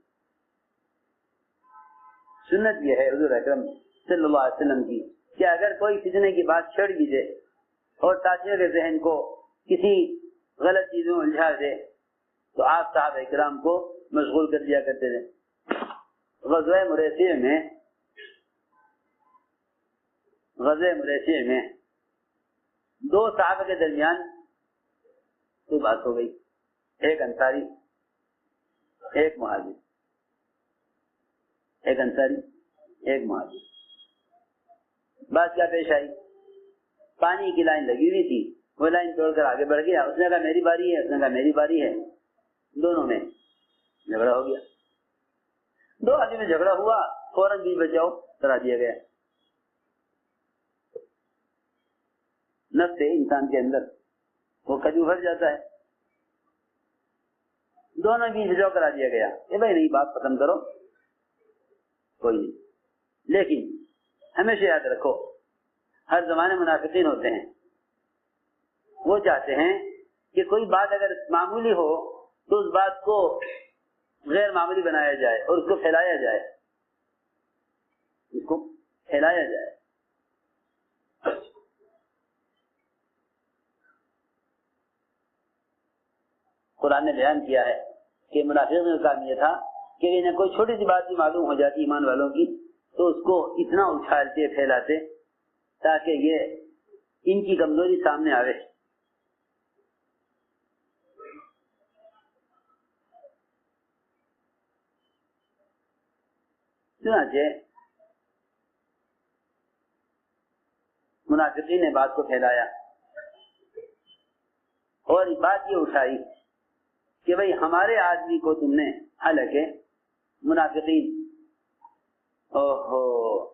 سنت یہ ہے حضور اکرم صلی اللہ علیہ وسلم کی کہ اگر کوئی فتنے کی بات چھڑ بھی دے اور ساتھیوں کے ذہن کو کسی غلط چیزوں میں الجھا دے تو آپ صحابہ کرام کو مشغول کر دیا کرتے تھے۔ غزوہ مریسیہ میں دو صحابہ کے درمیان کوئی بات ہو گئی، ایک انصاری ایک مہاجر، ایک انصاری ایک مہاجر۔ بات کیا پیش آئی؟ پانی کی لائن لگی ہوئی تھی، وہ لائن توڑ کر آگے بڑھ گیا، اس نے کہا میری باری ہے، اس نے کہا میری باری ہے، دونوں میں جھگڑا ہو گیا۔ دو آدمی میں جھگڑا ہوا، فوراً بیچ بچاؤ کرا دیا گیا۔ نفس انسان کے اندر وہ کجو بھر جاتا ہے، دونوں بیچ بچاؤ کرا دیا گیا کہ بھائی نہیں بات ختم کرو، کوئی نہیں۔ لیکن ہمیشہ یاد رکھو ہر زمانے منافقین ہوتے ہیں، وہ چاہتے ہیں کہ کوئی بات اگر معمولی ہو تو اس بات کو غیر معمولی بنایا جائے اور اس کو پھیلایا جائے، اس کو پھیلایا جائے۔ قرآن نے بیان کیا ہے کہ منافقین کا کام یہ تھا کہ انہیں کوئی چھوٹی سی بات بھی معلوم ہو جاتی ایمان والوں کی تو اس کو اتنا اچھالتے پھیلاتے تاکہ یہ ان کی کمزوری سامنے آوے۔ چنانچہ منافقین نے بات کو پھیلایا اور بات یہ اٹھائی کہ بھئی ہمارے آدمی کو تم نے، حالانکہ منافقین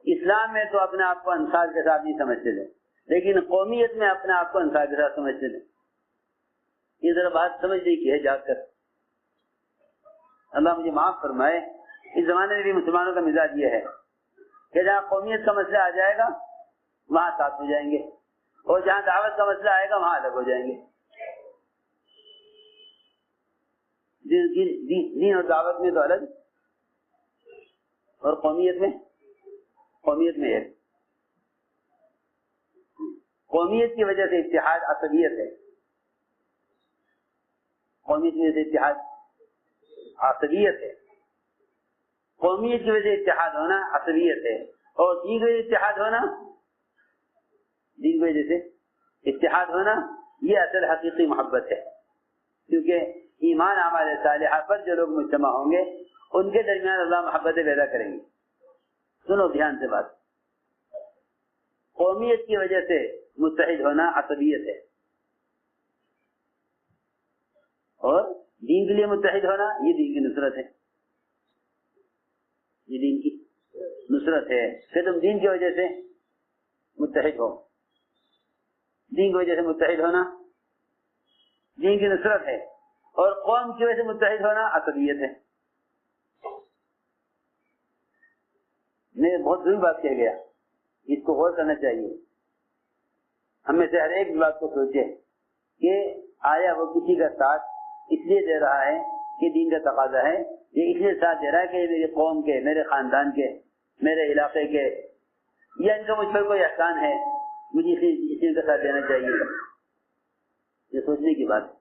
اسلام میں تو اپنے آپ کو انصار کے ساتھ نہیں سمجھتے تھے، لیکن قومیت میں اپنے آپ کو انصار کے ساتھ سمجھتے تھے۔ یہ ذرا بات سمجھنے کی ہے جا کر، اللہ مجھے معاف فرمائے۔ اس زمانے میں بھی مسلمانوں کا مزاج یہ ہے کہ جہاں قومیت کا مسئلہ آ جائے گا وہاں ساتھ ہو جائیں گے، اور جہاں دعوت کا مسئلہ آئے گا وہاں الگ ہو جائیں گے۔ دین اور دعوت میں تو الگ، اور قومیت میں ایک۔ قومیت کی وجہ سے اتحاد عصبیت ہے، قومیت کی وجہ سے اتحاد عصبیت ہے، قومیت کی وجہ سے اتحاد ہونا عصبیت ہے، اور دین کی وجہ سے اتحاد ہونا، دین کی وجہ سے اتحاد ہونا یہ اصل حقیقی محبت ہے۔ کیونکہ ایمان اعمال صالحہ پر جو لوگ مجتمع ہوں گے ان کے درمیان اللہ محبتیں پیدا کریں گے۔ سنو دھیان سے بات، قومیت کی وجہ سے متحد ہونا عصبیت ہے، اور دین کے لیے متحد ہونا یہ دین کی نصرت ہے، یہ دین کی نصرت ہے کہ تم دین کی وجہ سے متحد ہو۔ دین کی وجہ سے متحد ہونا دین کی نصرت ہے، اور قوم کی وجہ سے متحد ہونا عصبیت ہے۔ میں بہت ضروری بات کہہ گیا، اس کو غور کرنا چاہیے۔ ہم میں سے ہر ایک بات کو سوچے کہ آیا وہ کسی کا ساتھ اس لیے دے رہا ہے کہ دین کا تقاضا ہے، یہ اس لیے ساتھ دے رہا ہے کہ یہ میری قوم کے، میرے خاندان کے، میرے علاقے کے، یا ان کا مجھ پر کوئی احسان ہے، مجھے اسی کا ساتھ دینا چاہیے۔ یہ سوچنے کی بات ہے۔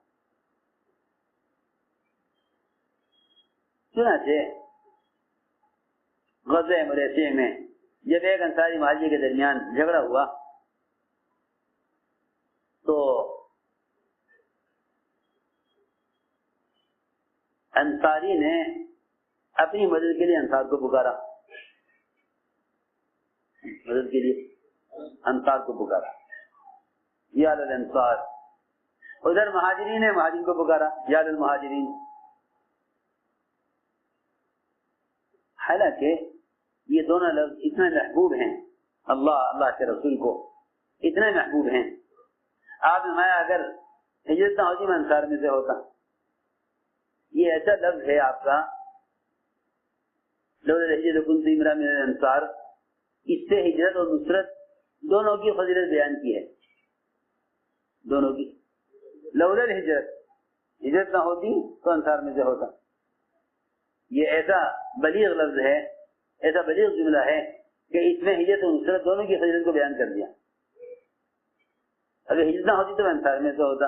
چنانچہ غزوہ مریسیہ میں جب ایک انصاری مہاجر کے درمیان جھگڑا ہوا تو انصاری نے اپنی مدد کے لیے انصار کو پکارا، مدد کے لیے انصار کو پکارا۔ یا للانصار. ادھر مہاجرین ہے، مہاجرین کو پکارا یا للمہاجرین. حالانکہ یہ دونوں لفظ اتنے محبوب ہیں اللہ کے رسول کو، اتنے محبوب ہیں. آپ نے اگر ہجرت نہ ہوتی میں انصار میں سے ہوتا. یہ ایسا لفظ ہے آپ کا لولا الہجرۃ کنت امرا من الانصار، اس سے ہجرت اور نصرت دونوں کی فضیلت بیان کی ہے، دونوں کی. لولا الہجرت، ہجرت نہ ہوتی تو انصار میں سے ہوتا. یہ ایسا بلیغ لفظ ہے، ایسا بلیغ جملہ ہے کہ اس میں ہجرت اور نصرت دونوں کی فضیلت کو بیان کر دیا. اگر ہجرت نہ ہوتی تو میں انصار میں سے ہوتا.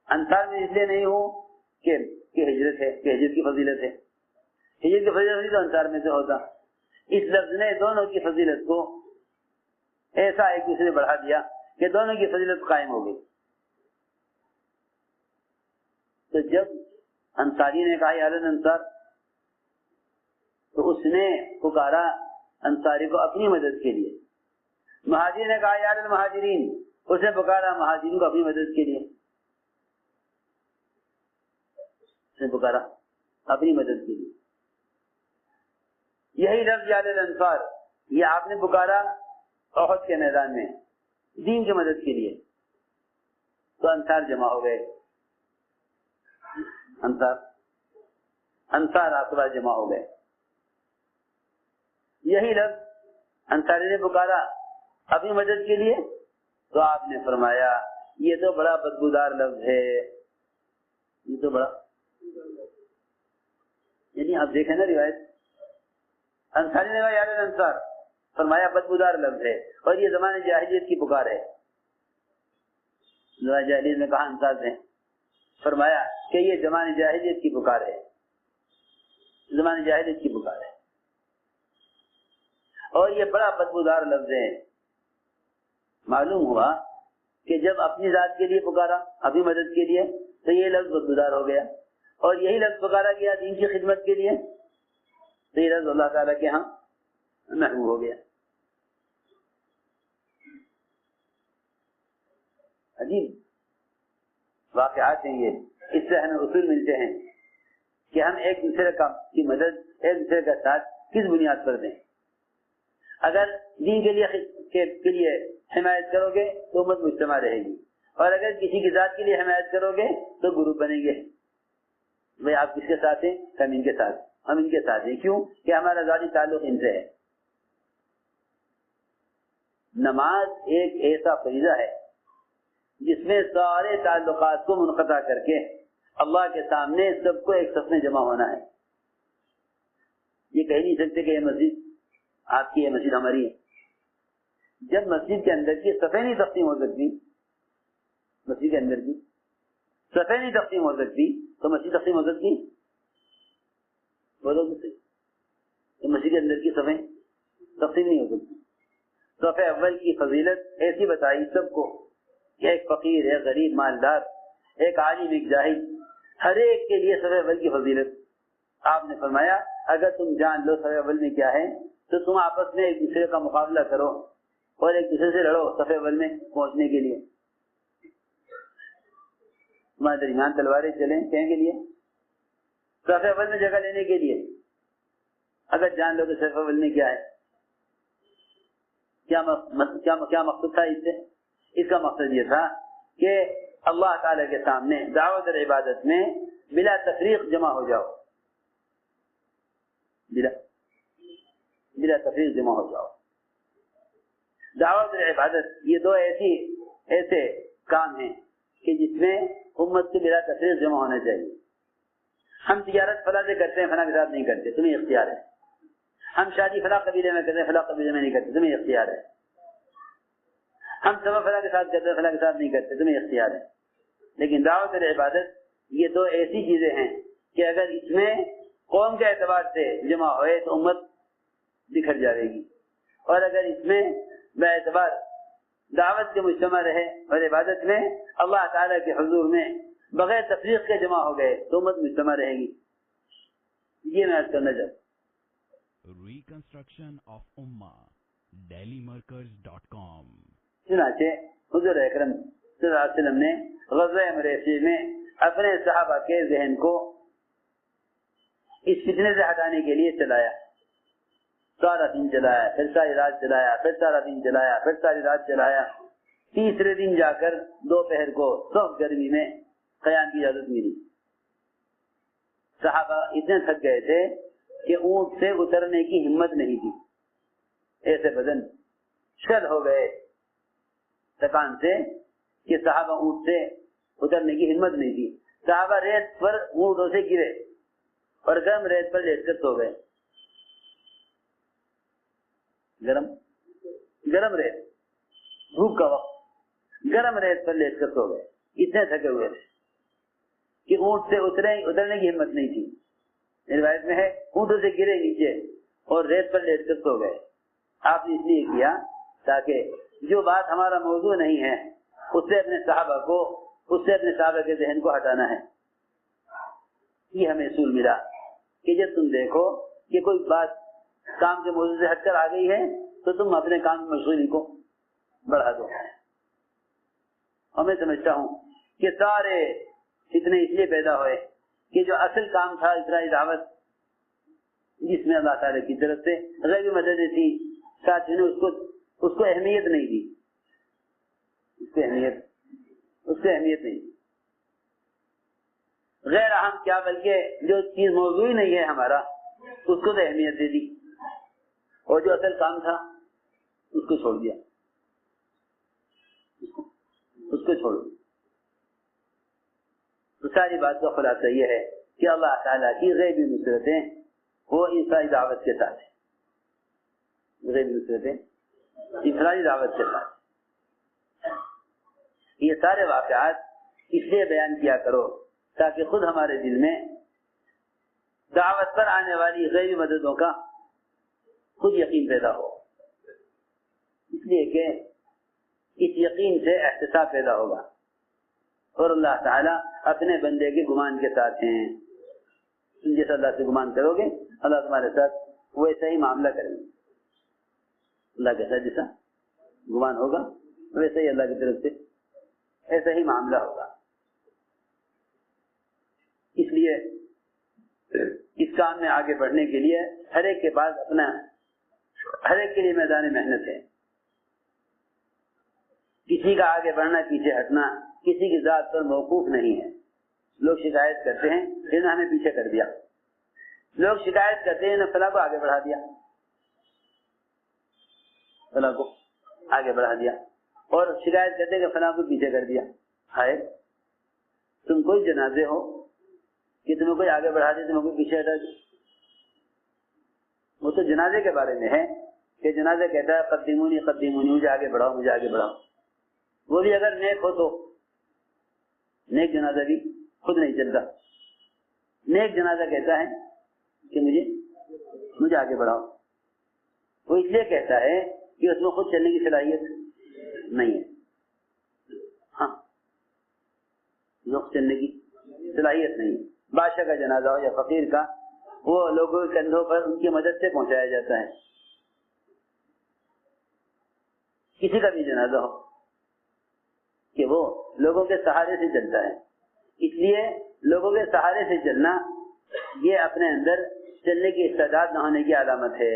انصار میں اس لیے نہیں ہوں کہ ہجرت ہے، کہ ہجرت کی فضیلت ہے. ہجرت کی فضیلت ہوتی تو انصار میں سے ہوتا. اس لفظ نے دونوں کی فضیلت کو ایسا ایک دوسرے سے بڑھا دیا کہ دونوں کی فضیلت قائم ہو گئی. تو جب انصاری نے کہا یا للانصار تو اس نے پکارا انصاری کو اپنی مدد کے لیے. مہاجر نے کہا یا للمہاجرین، اس نے پکارا مہاجرین کو اپنی مدد کے لیے. اس نے پکارا اپنی مدد کے لیے. یہی لفظ یا للانصار یہ آپ نے پکارا احد کے میدان میں دین کی مدد کے لیے، تو انصار جمع ہو گئے. انصار آپ کے بعد جمع ہو گئے. یہی لفظ انصاری نے پکارا اپنی مدد کے لیے تو آپ نے فرمایا یہ تو بڑا بدبودار لفظ ہے، یہ تو بڑا، یعنی آپ دیکھیں نا روایت، انصاری نے کہا یا للانصار، فرمایا بدبودار لفظ ہے، اور یہ زمانے جاہلیت کی پکار ہے. زمانے جاہلیت میں کہا انصار نے فرمایا کہ یہ زمانے جاہلیت کی پکار ہے، زمانے جاہلیت کی پکار ہے، اور یہ بڑا بدبودار لفظ ہے. معلوم ہوا کہ جب اپنی ذات کے لیے پکارا اپنی مدد کے لیے تو یہ لفظ بدبودار ہو گیا، اور یہی لفظ پکارا گیا دین کی خدمت کے لیے تو یہ لفظ اللہ تعالیٰ کے ہاں محبوب ہو گیا. عجیب واقعات ہیں یہ. اس سے ہمیں اصول ملتے ہیں کہ ہم ایک دوسرے کی مدد، ایک دوسرے کا ساتھ کس بنیاد پر دیں. اگر دین کے لیے حمایت کرو گے تو امت مجتمع رہے گی، اور اگر کسی کی ذات کے لیے حمایت کرو گے تو گروپ بنیں گے. بھائی آپ کس کے ساتھ ہیں؟ ہم ان کے ساتھ، ہم ان کے ساتھ ہیں. کیوں کہ ہمارا ذاتی تعلق ان سے ہے. نماز ایک ایسا فریضہ ہے جس میں سارے تعلقات کو منقطع کر کے اللہ کے سامنے سب کو ایک صف میں جمع ہونا ہے. یہ کہہ نہیں سکتے کہ یہ مسجد آپ کی ہے، مسجد ہماری ہے. جب مسجد کے اندر کی صفیں نہیں تقسیم ہو سکتی، مسجد کے اندر کی صفیں نہیں تقسیم ہو سکتی تو مسجد تقسیم ہو سکتی؟ بولو تو مسجد کے اندر کی صفیں تقسیم نہیں ہو سکتی. صف اول کی فضیلت ایسی بتائی سب کو کہ ایک فقیر، ایک غریب، مالدار، ایک عالم، ایک جاہل، ہر ایک کے لیے صف اول کی فضیلت. آپ نے فرمایا اگر تم جان لو صف اول میں کیا ہے تو تم آپس میں ایک دوسرے کا مقابلہ کرو اور ایک دوسرے سے لڑو صف اول میں پہنچنے کے لیے. تمہارے درمیان تلواریں چلیں کہیں کے لیے؟ صف اول میں جگہ لینے کے لیے. اگر جان لو تو صف اول میں کیا ہے، کیا مقصد تھا اس سے؟ اس کا مقصد یہ تھا کہ اللہ تعالی کے سامنے دعوت اور عبادت میں بلا تفریق جمع ہو جاؤ، بلا تفریق جمع ہو جاؤ. دعوت اور عبادت یہ دو ایسے کام ہیں کہ جس میں امت سے بلا تفریق جمع ہونا چاہیے. ہم تجارت فلاں سے کرتے ہیں، فلاں کے ساتھ نہیں کرتے، تمہیں اختیار ہے. ہم شادی فلاں قبیلے میں کرتے ہیں، فلاں قبیلے میں نہیں کرتے، تمہیں اختیار ہے. ہم سبب فلاں کے ساتھ کرتے ہیں، فلاں کے ساتھ نہیں کرتے، تمہیں اختیار ہے. لیکن دعوت اور عبادت یہ دو ایسی چیزیں ہیں کہ اگر اس میں قوم کے اعتبار سے جمع ہوئے تو امت بکھر جائے گی، اور اگر اس میں بے اعتبار دعوت کے مجتمع رہے اور عبادت میں اللہ تعالیٰ کے حضور میں بغیر تفریق کے جمع ہو گئے تو امت مجتمع رہے گی. یہ میں عرض کرنا چاہتا ہوں. Reconstruction of Ummah, DailyMarkers.com چنانچہ حضور اکرم صلی اللہ علیہ وسلم نے غزوہ مریسی میں اپنے صحابہ کے ذہن کو اس فتنے سے ہٹانے کے لیے چلایا، سارا دن چلایا، پھر ساری رات چلایا، پھر سارا دن چلایا، پھر ساری رات چلایا۔ تیسرے دن جا کر دوپہر کو سخت گرمی میں قیام کی اجازت ملی۔ صحابہ اتنے تھک گئے تھے کہ اونٹ سے اترنے کی ہمت نہیں تھی، ایسے بدن شل ہو گئے تھکان سے کہ صحابہ اونٹ سے اترنے کی ہمت نہیں تھی۔ صحابہ ریت پر اونٹوں سے گرے اور گرم ریت پر لیٹ کر سو گئے۔ گرم ریت، دھوپ کا وقت، گرم ریت پر لیٹ کر سو گئے، اتنے تھکے ہوئے تھے کہ اونٹ سے اترنے کی ہمت نہیں تھی۔ روایت میں ہے اونٹوں سے گرے نیچے اور ریت پر لیٹ کر سو گئے۔ آپ نے اس لیے کیا تاکہ جو بات ہمارا موضوع نہیں ہے اس سے اپنے صحابہ کے ذہن کو ہٹانا ہے۔ یہ ہمیں اصول ملا کہ جب تم دیکھو کہ کوئی بات کام کے موضوع سے ہٹ کر آ گئی ہے تو تم اپنے کام کی مشغولی کو بڑھا دو۔ اور میں سمجھتا ہوں کہ سارے فتنے اس لیے پیدا ہوئے کہ جو اصل کام تھا اسرائی دعوت، جس میں اللہ تعالیٰ کی طرف سے غیبی مدد تھی، ساتھیوں نے اس کو اہمیت نہیں دی، اس کو اہمیت نہیں دی۔ غیر اہم کیا بلکہ جو چیز موضوعی نہیں ہے ہمارا اس کو تو اہمیت دے دی، اور جو اصل کام تھا اس کو چھوڑ دیا، اس کو چھوڑ دیا۔ تو ساری بات کا خلاصہ یہ ہے کہ اللہ تعالیٰ کی غیبی نصرتیں وہ عیسائی دعوت کے ساتھ ہیں، غیبی نصرتیں عیسائی دعوت کے ساتھ۔ یہ سارے واقعات اس لیے بیان کیا کرو تاکہ خود ہمارے دل میں دعوت پر آنے والی غیبی مددوں کا خود یقین پیدا ہو، اس لیے کہ اس یقین سے احتساب پیدا ہوگا، اور اللہ تعالیٰ اپنے بندے کے گمان کے ساتھ ہیں۔ تم جیسا اللہ سے گمان کرو گے اللہ تمہارے ساتھ ویسا ہی معاملہ کریں گے۔ اللہ کے ساتھ جیسا گمان ہوگا ویسا ہی اللہ کی طرف سے ایسا ہی معاملہ ہوگا۔ اس لیے اس کام میں آگے بڑھنے کے لیے ہر ایک کے پاس ہر ایک کے لیے میدان محنت ہے۔ کسی کا آگے بڑھنا پیچھے ہٹنا کسی کی ذات پر موقوف نہیں ہے۔ لوگ شکایت کرتے ہیں انہوں نے ہمیں پیچھے کر دیا، لوگ شکایت کرتے ہیں انہوں نے فلاں کو آگے بڑھا دیا، فلاں کو آگے بڑھا دیا، اور شکایت کرتے ہیں کہ فلاں کو پیچھے کر دیا۔ ہائے، تم کوئی جنازے ہو کہ تمہیں کوئی آگے بڑھا دے تمہیں کوئی پیچھے ہٹا دے؟ وہ تو جنازے کے بارے میں ہے کہ جنازہ کہتا ہے قدمونی قدمونی، مجھے آگے بڑھاؤ مجھے آگے بڑھاؤ۔ وہ بھی اگر نیک ہو تو نیک جنازہ بھی خود نہیں چلتا۔ نیک جنازہ کہتا ہے کہ مجھے آگے بڑھاؤ، وہ اس لیے کہتا ہے کہ اس میں خود چلنے کی صلاحیت نہیں ہے۔ ہاں، چلنے کی صلاحیت نہیں ہے۔ بادشاہ کا جنازہ ہو یا فقیر کا، وہ لوگوں کے کندھوں پر ان کی مدد سے پہنچایا جاتا ہے۔ کسی کا بھی جنازہ ہو کہ وہ لوگوں کے سہارے سے چلتا ہے۔ اس لیے لوگوں کے سہارے سے چلنا یہ اپنے اندر چلنے کی استعداد نہ ہونے کی علامت ہے۔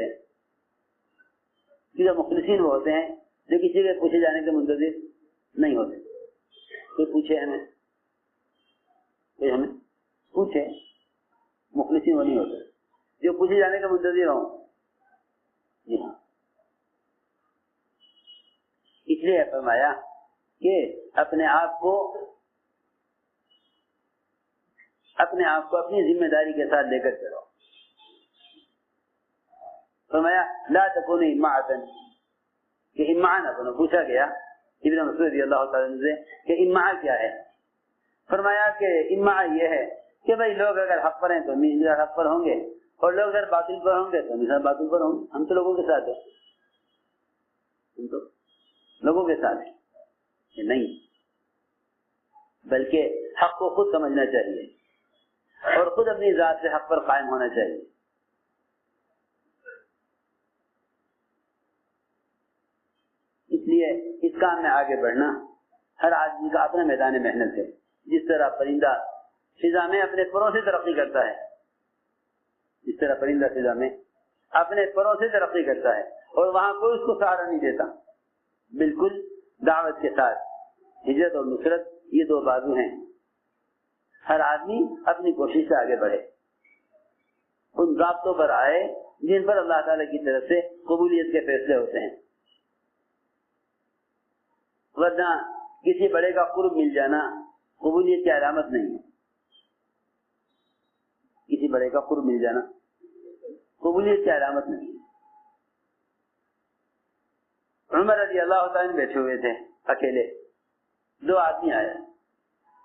کیونکہ مخلصین وہ ہوتے ہیں جو کسی کے پوچھے جانے کے منتظر نہیں ہوتے۔ کوئی پوچھے ہمیں، کوئی ہمیں پوچھے، مخلصین وہ نہیں ہوتے جو پوچھے جانے کے منتظر ہوں۔ جی ہاں، اس لیے فرمایا کہ اپنے آپ کو اپنی ذمہ داری کے ساتھ لے کر چلو۔ فرمایا لا تکونوا امعاً، کہ امعاء نہ بنو۔ پوچھا گیا ابن مسعود رضی اللہ تعالیٰ عنہ سے کہ امعاء کیا ہے؟ فرمایا کہ امعاء یہ ہے کہ بھائی لوگ اگر حق پر ہیں تو ہم حق پر ہوں گے، اور لوگ اگر باطل پر ہوں گے تو ہم باطل پر ہوں گے۔ ہم تو لوگوں کے ساتھ ہیں، ہم تو لوگوں کے ساتھ ہیں نہیں، بلکہ حق کو خود سمجھنا چاہیے اور خود اپنی ذات سے حق پر قائم ہونا چاہیے۔ اس لیے اس کام میں آگے بڑھنا ہر آدمی کا اپنا میدان محنت ہے. جس طرح پرندہ فضا میں اپنے پروں سے ترقی کرتا ہے، جس طرح پرندہ فضا میں اپنے پروں سے ترقی کرتا ہے اور وہاں کوئی اس کو سہارا نہیں دیتا، بالکل دعوت کے ساتھ ہجرت اور نصرت یہ دو بازو ہیں. ہر آدمی اپنی کوشش سے آگے بڑھے، ان ضابطوں پر آئے جن پر اللہ تعالیٰ کی طرف سے قبولیت کے فیصلے ہوتے ہیں. ورنہ کسی بڑے کا قرب مل جانا قبولیت کی علامت نہیں ہے. کسی بڑے کا قرب مل جانا قبولیت کی علامت نہیں ہے. عمر رضی اللہ تعالیٰ بیٹھے ہوئے تھے اکیلے، دو آدمی آئے،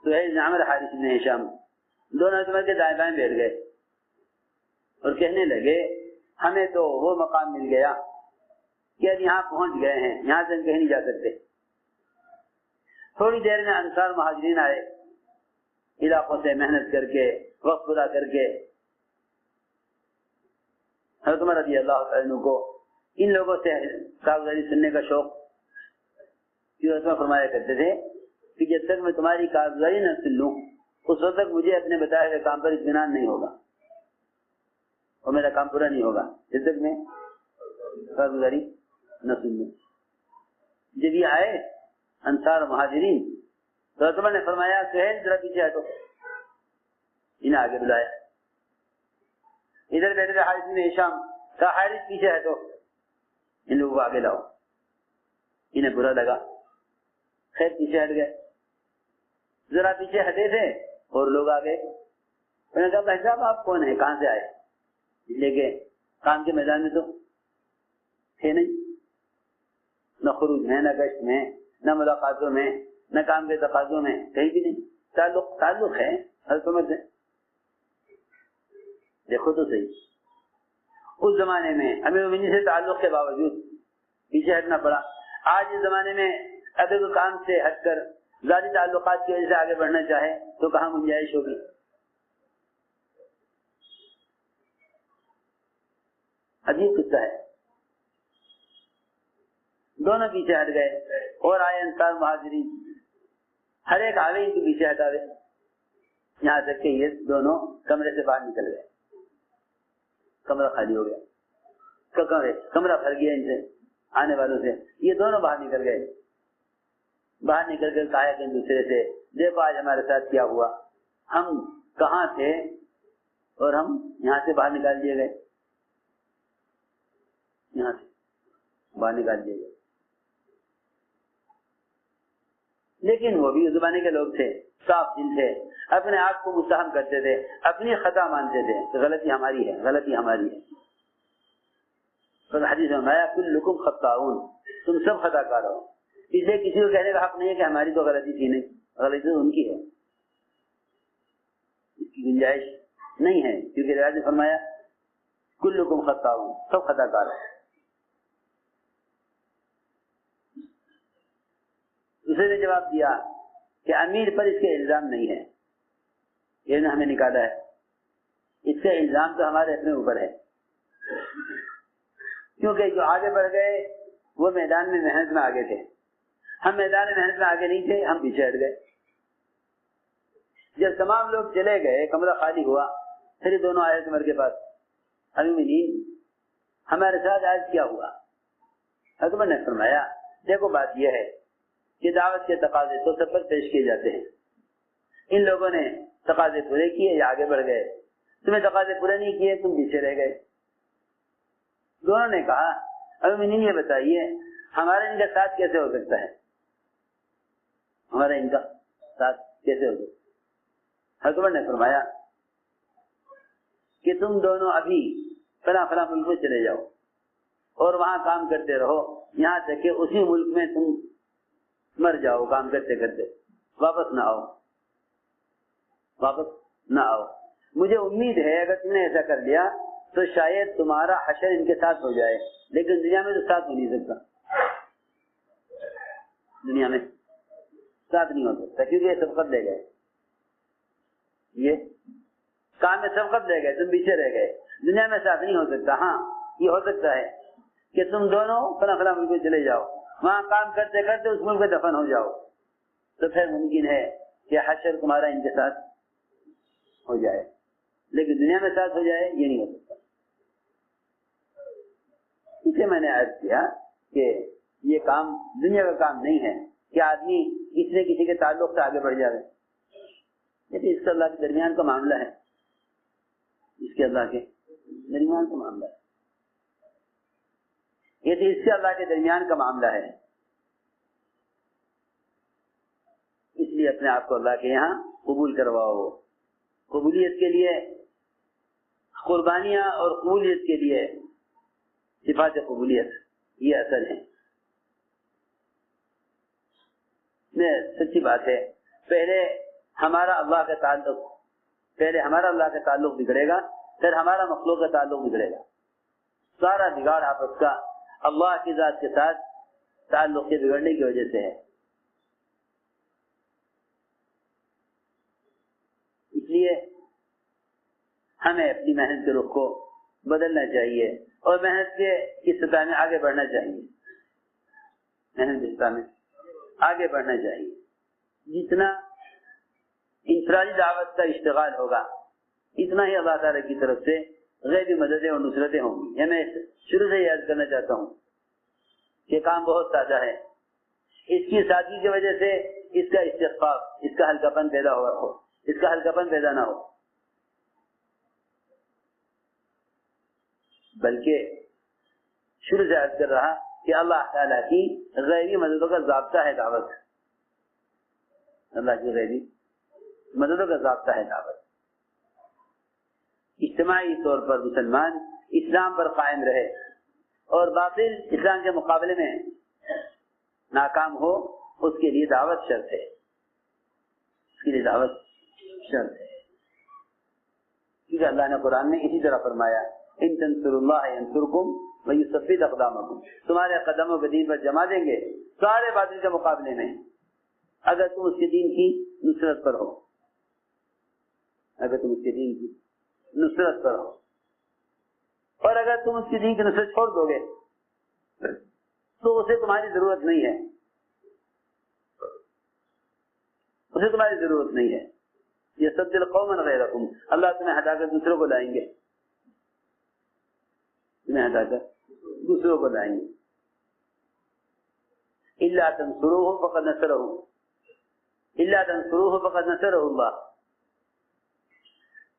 سہیل بن عمرو حارث بن ہشام، دونوں عمر کے دائیں بائیں بیٹھ گئے اور کہنے لگے ہمیں تو وہ مقام مل گیا کہ اب یہاں پہنچ گئے ہیں، یہاں سے ہم کہیں نہیں جا سکتے. تھوڑی دیر میں انصار مہاجرین آئے، علاقوں سے محنت کر کے وقت پورا کر کے. حضرت عمر رضی اللہ عنہ کو ان لوگوں سے کارگزاری سننے کا شوق، فرمایا کرتے تھے کہ جب تک میں تمہاری کارگزاری نہ سن لوں اس وقت تک مجھے اپنے بتائے ہوئے کام پر اطمینان نہیں ہوگا اور میرا کام پورا نہیں ہوگا جب تک میں کارگزاری نہ سن لوں. جب یہ آئے انصار مہاجرین تو حضرت عمر نے فرمایا سہیل ذرا پیچھے ہٹو. انہیں آگے بلایا. ادھر بیٹھے حارث بن ہشام کہا حارث پیچھے ہٹو، ان لوگوں کو آگے لاؤ. انہیں برا لگا، خیر پیچھے ہٹ گئے. ذرا پیچھے ہٹے تھے اور لوگ آ گئے. انہوں نے کہا بھائی صاحب آپ کون ہیں، کہاں سے آئے؟ لے کے کام کے میدان میں تو تھے نہیں، نہ خروج میں، نہ گشت میں، نہ ملاقاتوں میں، نہ کام کے تقاضوں میں، کہیں بھی نہیں. تعلق ہے حضرت عمر سے. دیکھو تو صحیح، اس زمانے میں امیر المؤمنین سے تعلق کے باوجود پیچھے ہٹنا پڑا. آج اس زمانے میں اگر کوئی کام سے ہٹ کر ذاتی تعلقات کی وجہ سے آگے بڑھنا چاہے تو کہاں گنجائش ہوگی؟ عجیب قصہ ہے. دونوں پیچھے ہٹ گئے اور آئے انصار مہاجرین، ہر ایک آگے ان کے پیچھے ہٹا گئے، یہاں تک کہ یہ دونوں کمرے سے باہر نکل گئے. کمرہ خالی ہو گیا، کمرہ بھر گیا ان سے آنے والوں سے. یہ دونوں باہر نکل گئے. باہر نکل کر کہا کہ دوسرے سے دیکھو آج ہمارے ساتھ کیا ہوا، ہم کہاں تھے اور ہم یہاں سے باہر نکال دیے گئے، یہاں سے باہر نکال دیے گئے. لیکن وہ بھی اس زمانے کے لوگ تھے، صاف دل تھے، اپنے آپ کو متہم کرتے تھے، اپنی خطا مانتے تھے کہ غلطی ہماری ہے، غلطی ہماری ہے. تو حدیث میں آیا کلکم خطاؤن، تم سب خطا کار ہو. اس لیے کسی کو کہنے کا حق نہیں ہے کہ ہماری تو غلطی تھی نہیں، غلطی تو ان کی ہے، اس کی گنجائش نہیں ہے، کیونکہ روایت نے فرمایا کلکم خطاؤن، سب خطا کار ہے. دوسرے نے جواب دیا کہ امیر پر اس کے الزام نہیں ہے، یہ نے ہمیں نکالا ہے، اس کا الزام تو ہمارے اپنے اوپر ہے، کیونکہ جو آگے بڑھ گئے وہ میدان میں محنت میں آگے تھے، ہم میدان میں محنت میں آگے نہیں تھے، ہم پیچھے ہٹ گئے. جب تمام لوگ چلے گئے، کمرہ خالی ہوا، پھر یہ دونوں آئے عمر کے پاس. امین ہمارے ساتھ آج کیا ہوا؟ عمر نے فرمایا دیکھو بات یہ ہے کہ دعوت کے تقاضے تو سب پر پیش کیے جاتے ہیں، ان لوگوں نے تقاضے پورے کیے یا آگے بڑھ گئے، تمہیں تقاضے پورے نہیں کیے، تم پیچھے رہ گئے. دونوں نے کہا امین یہ بتائیے ہمارا ان کا ساتھ کیسے ہو سکتا ہے، ہمارا ان کا ساتھ کیسے ہو سکتا ہے؟ حضرت عمر نے فرمایا کہ تم دونوں ابھی فلاں فلاں ملک میں چلے جاؤ اور وہاں کام کرتے رہو یہاں تک کہ اسی ملک میں تم مر جاؤ کام کرتے کرتے، واپس نہ آؤ، واپس نہ آؤ. مجھے امید ہے اگر تم نے ایسا کر لیا تو شاید تمہارا حشر ان کے ساتھ ہو جائے، لیکن دنیا میں تو ساتھ ہو نہیں سکتا، دنیا میں ساتھ نہیں ہو سکتا، کیونکہ یہ سبقت لے گئے، یہ کام میں سبقت لے گئے، تم پیچھے رہ گئے، دنیا میں ساتھ نہیں ہو سکتا. ہاں یہ ہو سکتا ہے کہ تم دونوں فلاں فلاں ملک میں چلے جاؤ وہاں کام کرتے کرتے اس ملک میں دفن ہو جاؤ تو پھر ممکن ہے کہ حشر تمہارا ان کے ساتھ ہو جائے، لیکن دنیا میں ساتھ ہو جائے یہ نہیں ہو سکتا۔ اسے میں نے عرض کیا کہ یہ کام دنیا کا کام نہیں ہے کہ آدمی کسی نہ کسی کے تعلق سے آگے بڑھ جائے، لیکن اس کا اللہ کے درمیان کا معاملہ ہے، اس کے اللہ کے درمیان کا معاملہ ہے، یہ تو اس سے اللہ کے درمیان کا معاملہ ہے۔ اس لیے اپنے آپ کو اللہ کے یہاں قبول کرواؤ۔ قبولیت کے لیے قربانیاں اور قبولیت کے لیے صفات قبولیت یہ اصل ہے۔ سچی بات ہے، پہلے ہمارا اللہ کا تعلق بگڑے گا، پھر ہمارا مخلوق کا تعلق بگڑے گا۔ سارا بگاڑ آپس کا اللہ کی ذات کے ساتھ تعلق کے بگڑنے کی وجہ سے ہے۔ اس لیے ہمیں اپنی محنت کے رخ کو بدلنا چاہیے اور محنت کے سطح میں آگے بڑھنا چاہیے، محنت کے سطح میں آگے بڑھنا چاہیے۔ جتنا انفرادی دعوت کا اشتغال ہوگا اتنا ہی اللہ تعالیٰ کی طرف سے غیبی مددیں اور نصرتیں ہوں گی۔ یہ میں شروع سے یاد کرنا چاہتا ہوں کہ کام بہت سادہ ہے، اس کی سادگی کی وجہ سے اس کا استخفاف، اس کا ہلکا پن پیدا ہو، اس کا ہلکا پن پیدا نہ ہو، بلکہ شروع سے یاد کر رہا کہ اللہ تعالیٰ کی غیبی مددوں کا ضابطہ ہے دعوت، اللہ کی غیبی مددوں کا ضابطہ ہے دعوت۔ اجتماعی طور پر مسلمان اسلام پر قائم رہے اور باطل اسلام کے مقابلے میں ناکام ہو، اس کے لیے دعوت شرط ہے، اس کے لیے دعوت شرط ہے، کیونکہ اللہ نے قرآن میں اسی طرح فرمایا ان تنصروا اللہ ینصرکم ویثبت اقدامکم، تمہارے قدموں کو دین پر جما دیں گے سارے باطل کے مقابلے میں، اگر تم اس کے دین کی نصرت پر ہو، اگر تم اس کے دین کی نصرت پر ہو، اور اگر تم اس کے دین کی نصرت چھوڑ دو گے تو اسے تمہاری ضرورت نہیں ہے، اسے تمہاری ضرورت نہیں ہے۔ یستبدل قوما غیرکم، اللہ تمہیں ہٹا کر دوسروں کو لائیں گے، تمہیں ہٹا کر دوسروں کو لائیں گے۔ الا تنصروه فقد نصره، الا تنصروه فقد نصره اللہ،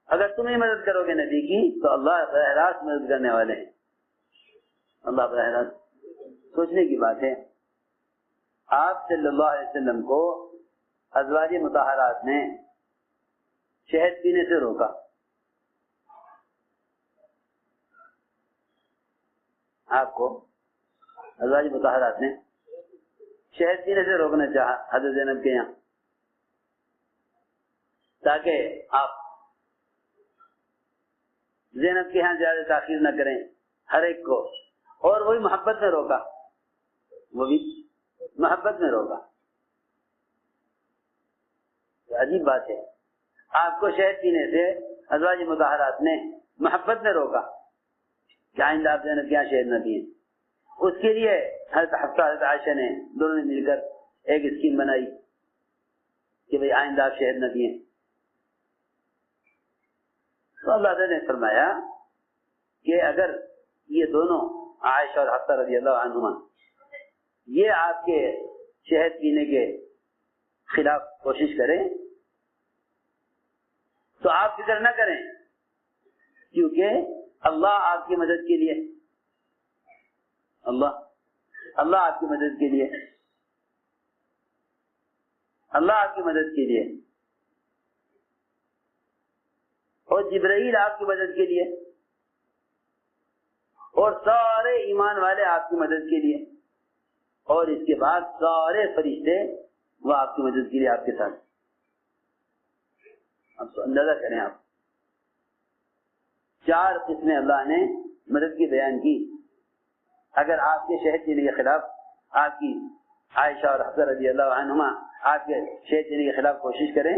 اگر تم ہی مدد کرو گے نبی کی تو اللہ براہ راست مدد کرنے والے ہیں، اللہ براہ راست۔ سوچنے کی بات ہے، آپ صلی اللہ علیہ وسلم کو ازواج مطہرات نے شہد پینے سے روکا، آپ کو ازواج مطہرات نے شہد پینے سے روکنا چاہا حضرت زینب کے یہاں، تاکہ آپ زینب کے یہاں زیادہ تاخیر نہ کریں ہر ایک کو، اور وہی محبت میں روکا، وہ بھی محبت میں روکا۔ عجیب بات ہے، آپ کو شہد پینے سے ازواج مطہرات نے محبت میں روکا کہ آئندہ آپ زینب کے یہاں شہد نہ پیئیں۔ اس کے لیے حضرت حفصہ حضرت عائشہ نے دونوں نے مل کر ایک اسکیم بنائی کہ بھئی آئندہ آپ شہد نہ پیئیں۔ تو اللہ تعالیٰ نے فرمایا کہ اگر یہ دونوں عائشہ اور حفصہ رضی اللہ عنہما یہ آپ کے شہد پینے کے خلاف کوشش کریں تو آپ فکر نہ کریں، کیونکہ اللہ آپ کی مدد کے لیے، اللہ آپ کی مدد کے لیے، اللہ آپ کی مدد کے لیے، اور جبرائیل آپ کی مدد کے لیے، اور سارے ایمان والے آپ کی مدد کے لیے، اور اس کے بعد سارے فرشتے وہ آپ کی مدد کے لیے آپ کے ساتھ۔ اب تو اندازہ کریں آپ، 4 قسمیں اللہ نے مدد کی بیان کی۔ اگر آپ کے شہد پینے کے خلاف آپ کی عائشہ اور حفصہ رضی اللہ عنہما آپ کے شہد پینے کے خلاف کوشش کریں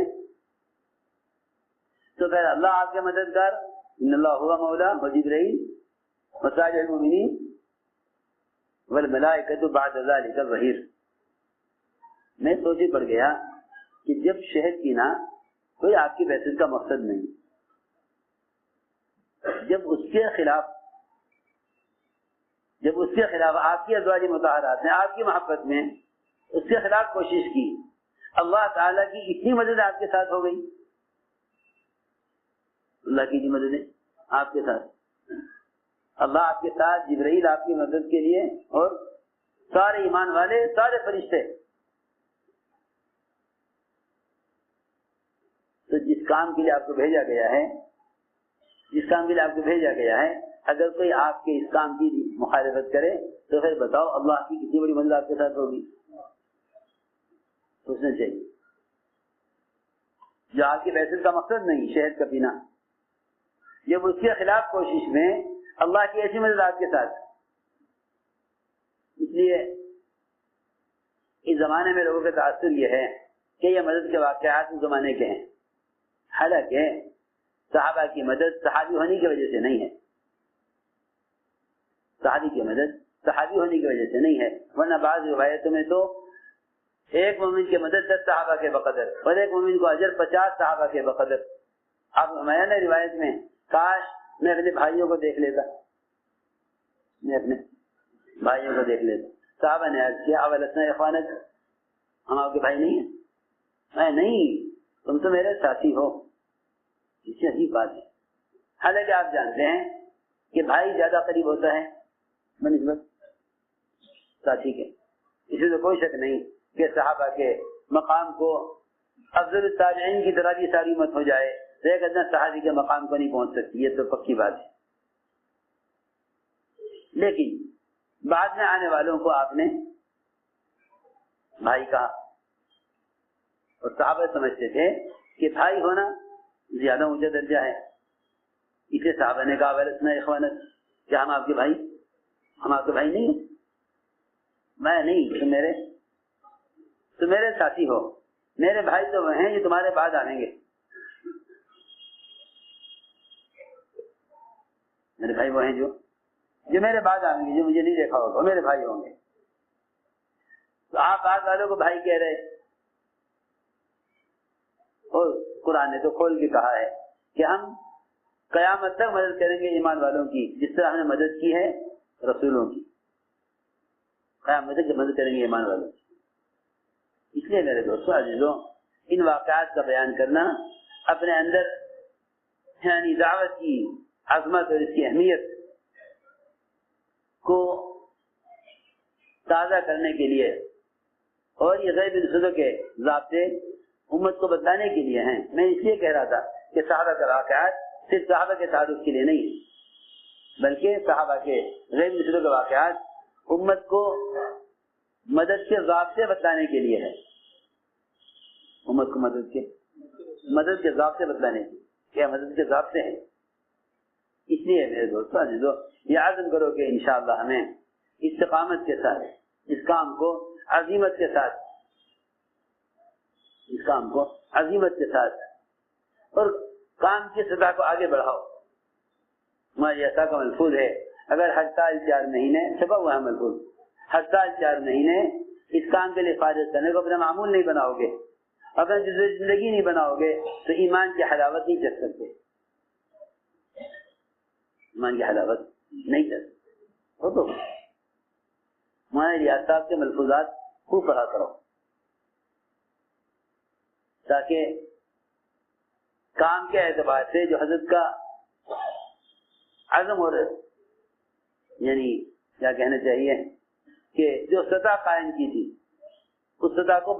تو پھر اللہ آپ کے مددگار، ان اللہ ہوا مولا و جبرائیل و صالح المؤمنین والملائکۃ بعد ذلک ظہیر. میں سوچی پڑ گیا کہ جب شہد پینا کوئی آپ کی بحثت کا مقصد نہیں، جب اس کے خلاف آپ کی ازواج مطہرات نے آپ کی محبت میں اس کے خلاف کوشش کی، اللہ تعالیٰ کی اتنی مدد آپ کے ساتھ ہو گئی، اللہ کی مدد آپ کے ساتھ، اللہ آپ کے ساتھ، جبرائیل آپ کی مدد کے لیے، اور سارے ایمان والے، سارے فرشتے. تو جس کام کے لیے آپ کو بھیجا گیا ہے، اگر کوئی آپ کے اس کام کی مخالفت کرے تو پھر بتاؤ اللہ کی کتنی بڑی مدد آپ کے ساتھ ہوگی. سوچنا چاہیے. جو آپ کی بحثت کا مقصد نہیں شہد کا پینا، جب اس کے خلاف کوشش میں اللہ کی ایسی مدد آپ کے ساتھ. اس لیے اس زمانے میں لوگوں کا تاثر یہ ہے کہ یہ مدد کے واقعات اس زمانے کے ہیں، حالانکہ صحابہ کی مدد صحابی ہونے کی وجہ سے نہیں ہے، صحابی کی مدد صحابی ہونے کی وجہ سے نہیں ہے، ورنہ بعض روایتوں میں تو ایک مومن کی مدد 10 صحابہ کے بقدر، اور ایک مومن کو اجر 50 صحابہ کے بقدر. آپ فرمایا نا روایت میں، کاش میں اپنے بھائیوں کو دیکھ لیتا، صحابہ نے عرض کیا اولسنا اخوانک، ہم آپ کے بھائی نہیں ہیں؟ میں نہیں، تم تو میرے ساتھی ہو. اس سے عجیب بات ہے. حالانکہ آپ جانتے ہیں کہ بھائی زیادہ قریب ہوتا ہے بنسبت ساتھی کے. اس میں تو کوئی شک نہیں کہ صحابہ کے مقام کو افضل التابعین کی طرح بھی ساری امت ہو جائے تو ایک ادنا صحابی کے مقام کو نہیں پہنچ سکتی، یہ تو پکی بات ہے. لیکن بعد میں آنے والوں کو آپ نے بھائی کہا، اور صحابہ سمجھتے تھے کہ بھائی ہونا زیادہ اونچا درجہ ہے. اسے صحابہ نے کہا ولسنا اخوانک، کیا ہم آپ کے بھائی نہیں ہیں؟ میں نہیں، تم میرے ساتھی ہو. میرے بھائی تو وہ ہیں جو تمہارے بعد آئیں گے، میرے بھائی وہ ہیں جو میرے بعد آئیں گے، جو مجھے نہیں دیکھا ہوگا، وہ میرے بھائی ہوں گے. تو آپ بعد والوں کو بھائی کہہ رہے، اور قرآن نے تو کھول کے کہا ہے کہ ہم قیامت تک مدد کریں گے ایمان والوں کی، جس طرح ہم نے مدد کی ہے رسولوں کی. قیامت تک مدد کریں گے ایمان والوں کی. اس لیے میرے دوستوں عزیزوں، ان واقعات کا بیان کرنا اپنے اندر یعنی دعوت کی عظمت اور اس کی اہمیت کو تازہ کرنے کے لیے، اور یہ غیب الصدق کے ضابطے امت کو بتانے کے لیے ہیں. میں اس لیے کہہ رہا تھا کہ صحابہ کا واقعات صرف صحابہ کے تعارف کے لیے نہیں، بلکہ صحابہ کے غیب الصدق کے واقعات امت کو مدد کے ضابطے بتانے کے لیے ہے. امت کو مدد کے ضابطے بتانے کے کیا مدد کے ضابطے ہیں. اس لیے میرے دوستوں عزیزوں، یہ عزم کرو کہ انشاءاللہ ہمیں استقامت کے ساتھ اس کام کو عزیمت کے ساتھ اور کام کی سطح کو آگے بڑھاؤ. ہماری ایسا کا ملفوظ ہے، اگر ہر سال 4 مہینے چھپا ہوا ہے ملفوظ، ہر سال 4 مہینے اس کام کے لیے فارغ کرنے کو اپنا معمول نہیں بناؤ گے، اگر زندگی نہیں بناؤ گے تو ایمان کی حلاوت نہیں چکھ سکتے. وہ تو ہمارے ریاض صاحب کے ملفوظات خوب پڑھا کرو، تاکہ کام کے اعتبار سے جو حضرت کا عزم اور یعنی کیا کہنا چاہیے کہ جو سطح قائم کی تھی اس سطح کو